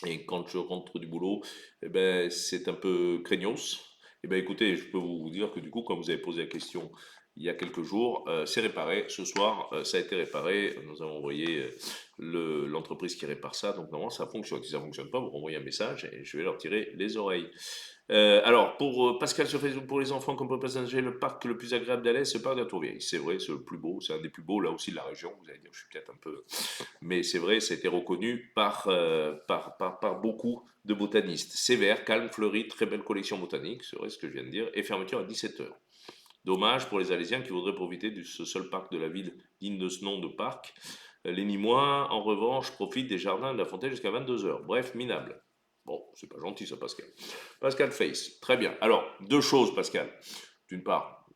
Et quand je rentre du boulot, eh ben, c'est un peu craignos. Eh ben, écoutez, je peux vous dire que du coup, comme vous avez posé la question il y a quelques jours, c'est réparé. Ce soir, ça a été réparé. Nous avons envoyé l'entreprise qui répare ça. Donc, normalement, ça fonctionne. Si ça ne fonctionne pas, vous renvoyez un message et je vais leur tirer les oreilles. Alors, pour Pascal sur Facebook, pour les enfants comme pour les passagers, le parc le plus agréable d'Alès, c'est le parc de la Tourvieille. C'est vrai, c'est le plus beau. C'est un des plus beaux, là aussi, de la région. Vous allez dire, je suis peut-être un peu mais c'est vrai, ça a été reconnu par beaucoup de botanistes. C'est vert, calme, fleuri, très belle collection botanique, c'est vrai ce que je viens de dire, et fermeture à 17 heures. Dommage pour les Alésiens qui voudraient profiter de ce seul parc de la ville digne de ce nom de parc. Les Nîmois, en revanche, profitent des jardins de la fontaine jusqu'à 22 heures. Bref, minable. Bon, c'est pas gentil ça, Pascal. Pascal Face, très bien. Alors, deux choses, Pascal. D'une part,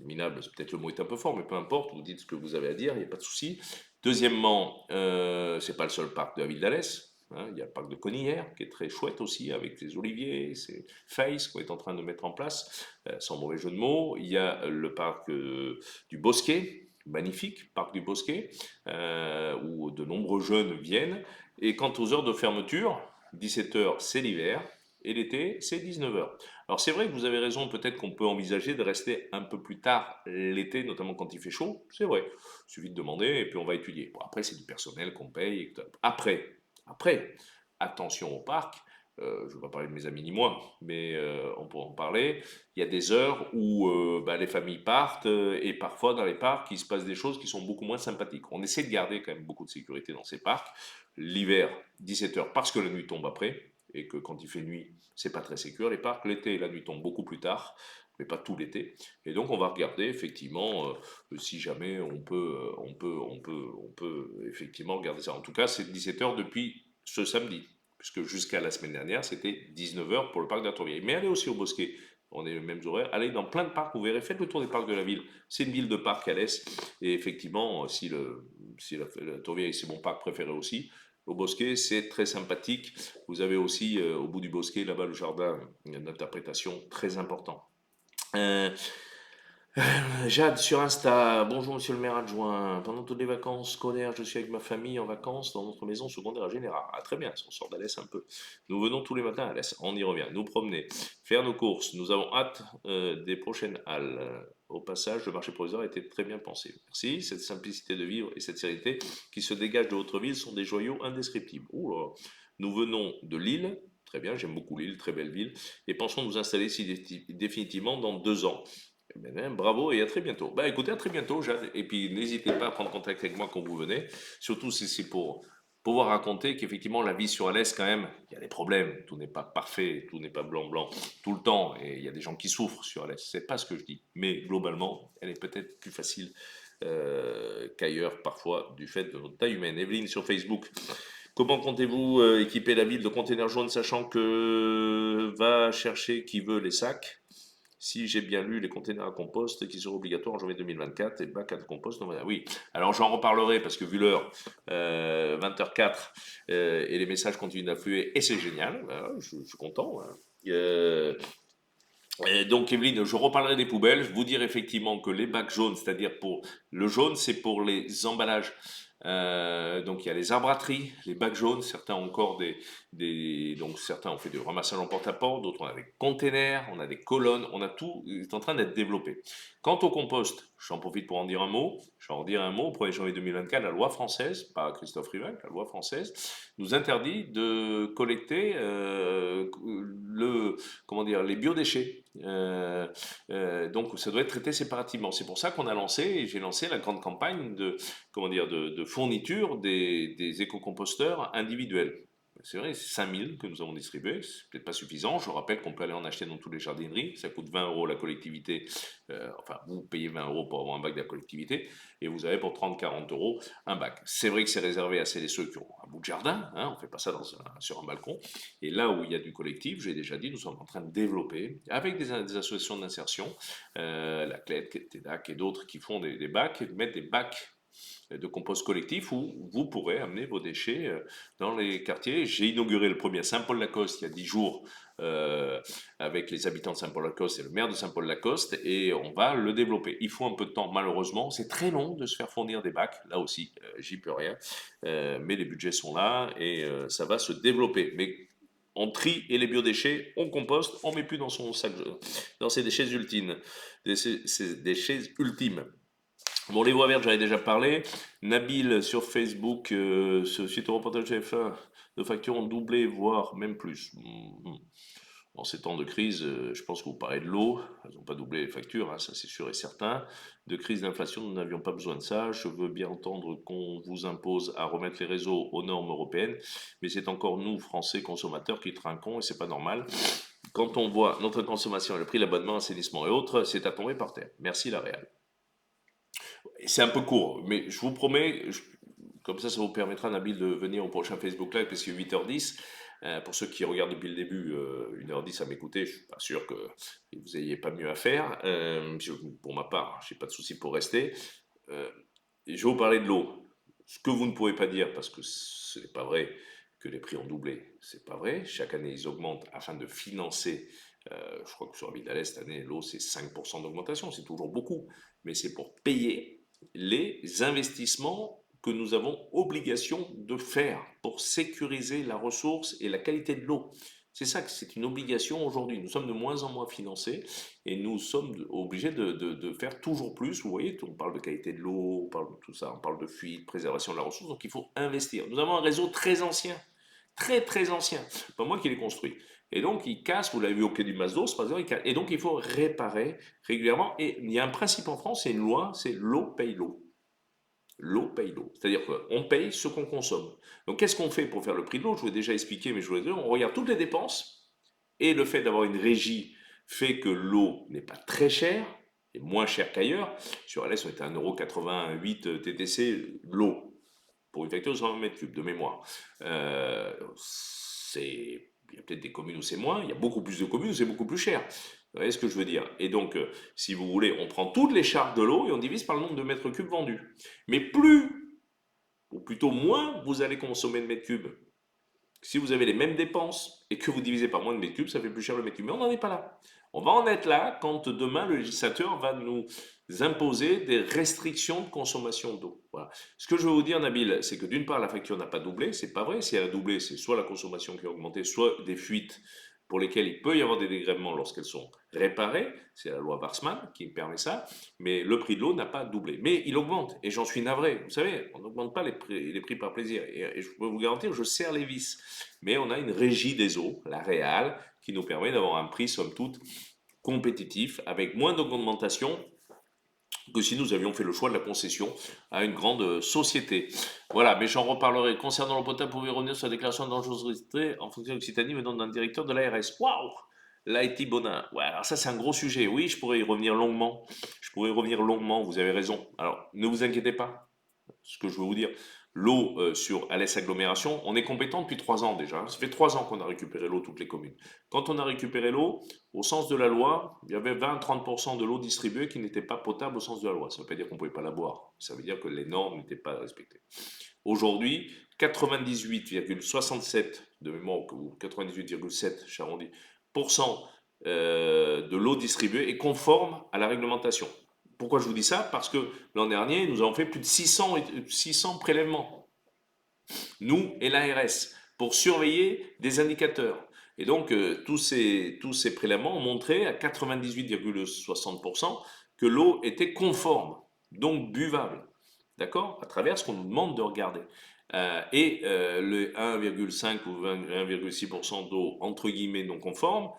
minable, peut-être le mot est un peu fort, mais peu importe, vous dites ce que vous avez à dire, il n'y a pas de souci. Deuxièmement, c'est pas le seul parc de la ville d'Alès. Hein, il y a le parc de Conillère, qui est très chouette aussi, avec les oliviers, c'est Face qu'on est en train de mettre en place, sans mauvais jeu de mots. Il y a le parc du Bosquet, magnifique parc du Bosquet, où de nombreux jeunes viennent. Et quant aux heures de fermeture, 17 heures, c'est l'hiver, et l'été, c'est 19 heures. Alors c'est vrai que vous avez raison, peut-être qu'on peut envisager de rester un peu plus tard l'été, notamment quand il fait chaud, c'est vrai. Il suffit de demander et puis on va étudier. Bon, après, c'est du personnel qu'on paye. Après, attention au parc. Je ne vais pas parler de mes amis ni moi, mais on pourra en parler. Il y a des heures où bah, les familles partent et parfois dans les parcs, il se passe des choses qui sont beaucoup moins sympathiques. On essaie de garder quand même beaucoup de sécurité dans ces parcs. L'hiver, 17 heures, parce que la nuit tombe après et que quand il fait nuit, c'est pas très sécur. Les parcs, l'été, la nuit tombe beaucoup plus tard, mais pas tout l'été. Et donc, on va regarder effectivement si jamais on peut effectivement regarder ça. En tout cas, c'est 17 heures depuis ce samedi, puisque jusqu'à la semaine dernière, c'était 19 heures pour le parc d'Artourvieille. Mais allez aussi au Bosquet. On est les mêmes horaires. Allez dans plein de parcs, vous verrez, faites le tour des parcs de la ville. C'est une ville de parcs à l'est. Et effectivement, si la Tourvieille, c'est mon parc préféré aussi, au Bosquet, c'est très sympathique. Vous avez aussi, au bout du Bosquet, là-bas, le jardin d'interprétation, très important. Euh, Jade sur Insta, bonjour monsieur le maire adjoint. Pendant toutes les vacances scolaires, je suis avec ma famille en vacances dans notre maison secondaire à Général. Ah, très bien, on sort d'Alès un peu. Nous venons tous les matins à Alès, on y revient, nous promener, faire nos courses. Nous avons hâte des prochaines halles. Au passage, le marché provisoire a été très bien pensé. Merci, cette simplicité de vivre et cette sérénité qui se dégagent de votre ville sont des joyaux indescriptibles. Ouh là. Nous venons de Lille, très bien, j'aime beaucoup Lille, très belle ville, et pensons nous installer ici définitivement dans 2 ans. Eh ben, bravo et à très bientôt. Bah écoutez, à très bientôt, Jade. Et puis n'hésitez pas à prendre contact avec moi quand vous venez, surtout si c'est pour pouvoir raconter qu'effectivement la vie sur Alès, quand même, il y a des problèmes. Tout n'est pas parfait, tout n'est pas blanc-blanc tout le temps. Et il y a des gens qui souffrent sur Alès. C'est pas ce que je dis. Mais globalement, elle est peut-être plus facile qu'ailleurs parfois du fait de notre taille humaine. Evelyne sur Facebook. Comment comptez-vous équiper la ville de containers jaunes, sachant que va chercher qui veut les sacs? si j'ai bien lu les containers à compost qui seront obligatoires en janvier 2024 et bacs à compost. Non, voilà. Oui, alors j'en reparlerai parce que vu l'heure, 20h04, et les messages continuent d'affluer et c'est génial. Voilà, je suis content. Hein. Euh, et donc, Evelyne, je reparlerai des poubelles. Je vous dire effectivement que les bacs jaunes, c'est-à-dire pour le jaune, c'est pour les emballages. Donc, il y a les arbres à tri, les bacs jaunes. Certains ont encore donc certains ont fait du ramassage en porte-à-porte, d'autres on a des containers, on a des colonnes, on a tout est en train d'être développé. Quant au compost, j'en profite pour en dire un mot. Je vais en dire un mot. Au 1er janvier 2024, la loi française, pas Christophe Rivac, la loi française, nous interdit de collecter comment dire, les biodéchets. Donc ça doit être traité séparativement. C'est pour ça qu'on a lancé, et j'ai lancé la grande campagne comment dire, de fourniture des éco-composteurs individuels. C'est vrai, c'est 5000 que nous avons distribués, c'est peut-être pas suffisant. Je rappelle qu'on peut aller en acheter dans toutes les jardineries, ça coûte 20 euros la collectivité, enfin vous payez 20 euros pour avoir un bac de la collectivité, et vous avez pour 30-40 € un bac. C'est vrai que c'est réservé à celles et ceux qui ont un bout de jardin, hein, on ne fait pas ça sur un balcon, et là où il y a du collectif, j'ai déjà dit, nous sommes en train de développer, avec des associations d'insertion, la CLED, TEDAC et d'autres qui font des bacs, mettre des bacs de compost collectif où vous pourrez amener vos déchets dans les quartiers. J'ai inauguré le premier à Saint-Paul-Lacoste il y a 10 jours avec les habitants de Saint-Paul-Lacoste et le maire de Saint-Paul-Lacoste et on va le développer. Il faut un peu de temps malheureusement, c'est très long de se faire fournir des bacs, là aussi j'y peux rien, mais les budgets sont là et ça va se développer. Mais on trie et les biodéchets, on composte, on met plus dans son sac, dans ses déchets ultimes. Ces déchets ultimes. Bon, les voies vertes, j'en ai déjà parlé. Nabil sur Facebook, suite au reportage TF1, nos factures ont doublé, voire même plus. En ces temps de crise, je pense que vous parlez de l'eau, elles n'ont pas doublé les factures, hein, ça c'est sûr et certain. De crise d'inflation, nous n'avions pas besoin de ça. Je veux bien entendre qu'on vous impose à remettre les réseaux aux normes européennes, mais c'est encore nous, Français consommateurs, qui trinquons et c'est pas normal. Quand on voit notre consommation et le prix de l'abonnement, assainissement et autres, c'est à tomber par terre. Merci la Réal. C'est un peu court, mais je vous promets, comme ça vous permettra, Nabil, de venir au prochain Facebook Live, parce que 8h10, pour ceux qui regardent depuis le début, 1h10 à m'écouter, je suis pas sûr que vous ayez pas mieux à faire. Pour ma part, j'ai pas de souci pour rester. Euh, et je vais vous parler de l'eau. Ce que vous ne pouvez pas dire, parce que ce n'est pas vrai que les prix ont doublé, c'est pas vrai. Chaque année, ils augmentent afin de financer. Je crois que sur la ville d'Alès, cette année, l'eau, c'est 5% d'augmentation, c'est toujours beaucoup, mais c'est pour payer les investissements que nous avons obligation de faire pour sécuriser la ressource et la qualité de l'eau. C'est ça que c'est une obligation aujourd'hui. Nous sommes de moins en moins financés et nous sommes obligés de faire toujours plus. Vous voyez, on parle de qualité de l'eau, on parle de tout ça, on parle de fuite, préservation de la ressource, donc il faut investir. Nous avons un réseau très ancien, très très ancien. C'est pas moi qui l'ai construit. Et donc il casse, vous l'avez vu au quai du Masdos, par exemple, et donc il faut réparer régulièrement. Et il y a un principe en France, c'est une loi, c'est l'eau paye l'eau. L'eau paye l'eau. C'est-à-dire qu'on paye ce qu'on consomme. Donc qu'est-ce qu'on fait pour faire le prix de l'eau? Je vous ai déjà expliqué, mais je vous l'ai dit, on regarde toutes les dépenses, et le fait d'avoir une régie fait que l'eau n'est pas très chère, et moins chère qu'ailleurs. Sur Alès, on était à 1,88 € TTC, l'eau, pour une facture de 120 mètres cubes de mémoire. Il y a peut-être des communes où c'est moins, il y a beaucoup plus de communes où c'est beaucoup plus cher. Vous voyez ce que je veux dire? Et donc, si vous voulez, on prend toutes les charges de l'eau et on divise par le nombre de mètres cubes vendus. Mais plus, ou plutôt moins, vous allez consommer de mètres cubes. Si vous avez les mêmes dépenses et que vous divisez par moins de mètres cubes, ça fait plus cher le mètre cube. Mais on n'en est pas là. On va en être là quand demain le législateur va nous imposer des restrictions de consommation d'eau. Voilà. Ce que je veux vous dire, Nabil, c'est que d'une part, la facture n'a pas doublé. C'est pas vrai. Si elle a doublé, c'est soit la consommation qui a augmenté, soit des fuites pour lesquelles il peut y avoir des dégrèvements lorsqu'elles sont réparées. C'est la loi Warsmann qui permet ça. Mais le prix de l'eau n'a pas doublé. Mais il augmente. Et j'en suis navré. Vous savez, on n'augmente pas les prix par plaisir. Et je peux vous garantir, je serre les vis. Mais on a une régie des eaux, la Réal, qui nous permet d'avoir un prix, somme toute, compétitif, avec moins d'augmentation que si nous avions fait le choix de la concession à une grande société. Voilà, mais j'en reparlerai. Concernant l'eau potable, pouvez revenir sur la déclaration de dangerosité en fonction de l'Occitanie venant d'un directeur de l'ARS. Waouh! L'IT Bonin. Ouais, alors ça, c'est un gros sujet. Oui, je pourrais y revenir longuement. Je pourrais y revenir longuement, vous avez raison. Alors, ne vous inquiétez pas. Ce que je veux vous dire, l'eau sur Alès Agglomération, on est compétent depuis 3 ans déjà. Ça fait 3 ans qu'on a récupéré l'eau, toutes les communes. Quand on a récupéré l'eau, au sens de la loi, il y avait 20-30% de l'eau distribuée qui n'était pas potable au sens de la loi. Ça ne veut pas dire qu'on ne pouvait pas la boire. Ça veut dire que les normes n'étaient pas respectées. Aujourd'hui, 98,67 de mémoire, ou 98,7, j'arrondis, de l'eau distribuée est conforme à la réglementation. Pourquoi je vous dis ça? Parce que l'an dernier, nous avons fait plus de 600 prélèvements, nous et l'ARS, pour surveiller des indicateurs. Et donc, tous ces prélèvements ont montré à 98,60% que l'eau était conforme, donc buvable. D'accord? À travers ce qu'on nous demande de regarder. Le 1,5 ou 1,6% d'eau entre guillemets non conforme,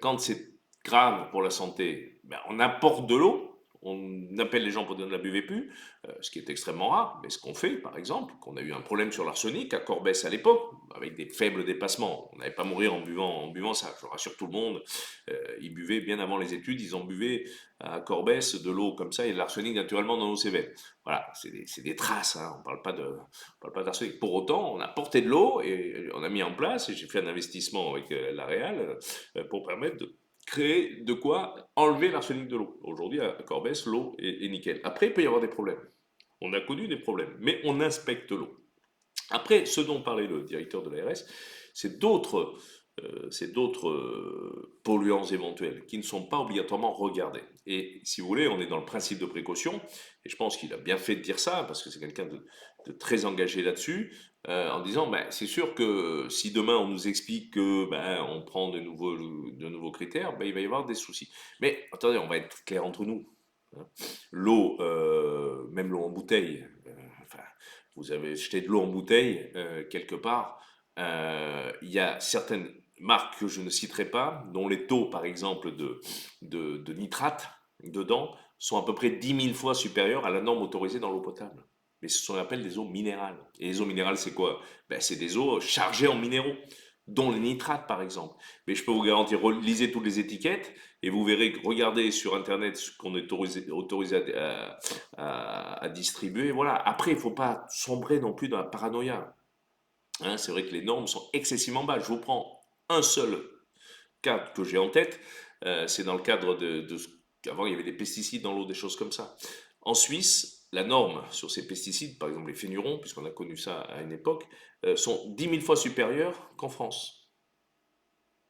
quand c'est grave pour la santé, ben, on apporte de l'eau, on appelle les gens pour dire ne la buvez plus, ce qui est extrêmement rare, mais ce qu'on fait par exemple, qu'on a eu un problème sur l'arsenic à Corbès à l'époque, avec des faibles dépassements, on n'allait pas mourir en buvant ça, je rassure tout le monde, ils buvaient bien avant les études, ils en buvaient à Corbès de l'eau comme ça et de l'arsenic naturellement dans nos CV. Voilà, c'est des traces, hein, on ne parle pas d'arsenic. Pour autant, on a porté de l'eau et on a mis en place, et j'ai fait un investissement avec la Réal pour permettre de créer de quoi enlever l'arsenic de l'eau. Aujourd'hui, à Corbès, l'eau est nickel. Après, il peut y avoir des problèmes. On a connu des problèmes, mais on inspecte l'eau. Après, ce dont parlait le directeur de l'ARS, c'est d'autres polluants éventuels qui ne sont pas obligatoirement regardés. Et si vous voulez, on est dans le principe de précaution, et je pense qu'il a bien fait de dire ça, parce que c'est quelqu'un de très engagé là-dessus, en disant, ben, c'est sûr que si demain on nous explique que ben, on prend de nouveaux critères, ben, il va y avoir des soucis. Mais attendez, on va être clair entre nous. Hein. L'eau, même l'eau en bouteille, enfin, vous avez jeté de l'eau en bouteille quelque part, il y a certaines marques que je ne citerai pas, dont les taux, par exemple, de nitrate dedans sont à peu près 10 000 fois supérieurs à la norme autorisée dans l'eau potable. Mais ce sont appelle des eaux minérales. Et les eaux minérales, c'est quoi? Ben, c'est des eaux chargées en minéraux, dont les nitrates, par exemple. Mais je peux vous garantir, lisez toutes les étiquettes et vous verrez, regardez sur Internet ce qu'on est autorisé à distribuer. Voilà. Après, il ne faut pas sombrer non plus dans la paranoïa. Hein, c'est vrai que les normes sont excessivement bas. Je vous prends un seul cas que j'ai en tête. C'est dans le cadre avant, il y avait des pesticides dans l'eau, des choses comme ça. En Suisse, la norme sur ces pesticides, par exemple les fénurons, puisqu'on a connu ça à une époque, sont 10 000 fois supérieures qu'en France.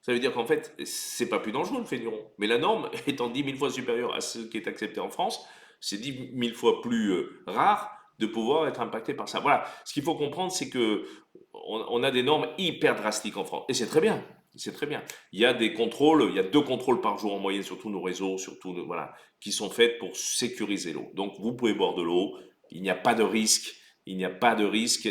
Ça veut dire qu'en fait, c'est pas plus dangereux le fénuron. Mais la norme étant 10 000 fois supérieure à ce qui est accepté en France, c'est 10 000 fois plus rare de pouvoir être impacté par ça. Voilà. Ce qu'il faut comprendre, c'est que on a des normes hyper drastiques en France. Et c'est très bien. C'est très bien. Il y a des contrôles, il y a 2 contrôles par jour en moyenne sur tous nos réseaux, voilà, qui sont faits pour sécuriser l'eau. Donc vous pouvez boire de l'eau, il n'y a pas de risque. Il n'y a pas de risque,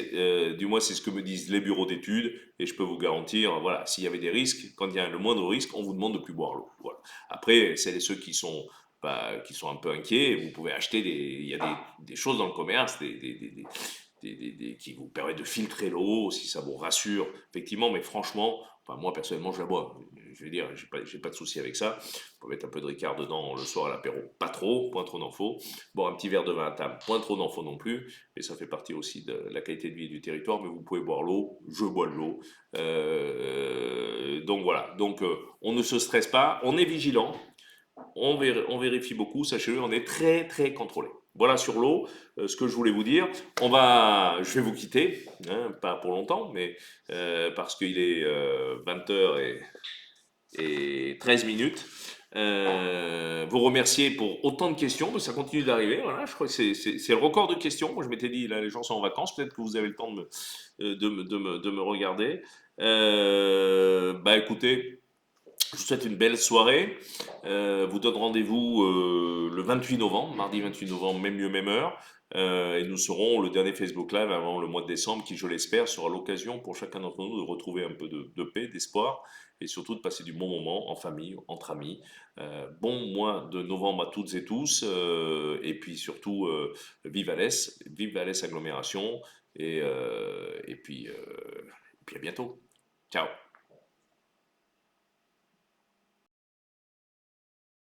du moins c'est ce que me disent les bureaux d'études, et je peux vous garantir, voilà, s'il y avait des risques, quand il y a le moindre risque, on vous demande de plus boire l'eau. Voilà. Après, c'est ceux qui sont un peu inquiets, vous pouvez acheter il y a des choses dans le commerce, qui vous permettent de filtrer l'eau, si ça vous rassure, effectivement, mais franchement, enfin, moi personnellement, je la bois. Je veux dire, j'ai pas de souci avec ça. On peut mettre un peu de Ricard dedans le soir à l'apéro, pas trop, point trop d'en faut. Bon, un petit verre de vin à table, point trop d'en faut non plus, mais ça fait partie aussi de la qualité de vie du territoire, mais vous pouvez boire l'eau, je bois de l'eau. Donc voilà, donc on ne se stresse pas, on est vigilant, on vérifie beaucoup, sachez-le, on est très très contrôlé. Voilà sur l'eau, ce que je voulais vous dire. Je vais vous quitter, hein, pas pour longtemps, mais parce qu'il est 20 h et 13 minutes. Vous remercier pour autant de questions, parce que ça continue d'arriver. Voilà, je crois que c'est le record de questions. Moi, je m'étais dit, là, les gens sont en vacances, peut-être que vous avez le temps de me regarder. Bah écoutez, je vous souhaite une belle soirée. Vous donne rendez-vous le 28 novembre, mardi 28 novembre, même lieu, même heure. Et nous serons le dernier Facebook Live avant le mois de décembre, qui, je l'espère, sera l'occasion pour chacun d'entre nous de retrouver un peu de paix, d'espoir, et surtout de passer du bon moment en famille, entre amis. Bon mois de novembre à toutes et tous. Et puis surtout, vive Alès Agglomération. Et puis à bientôt. Ciao.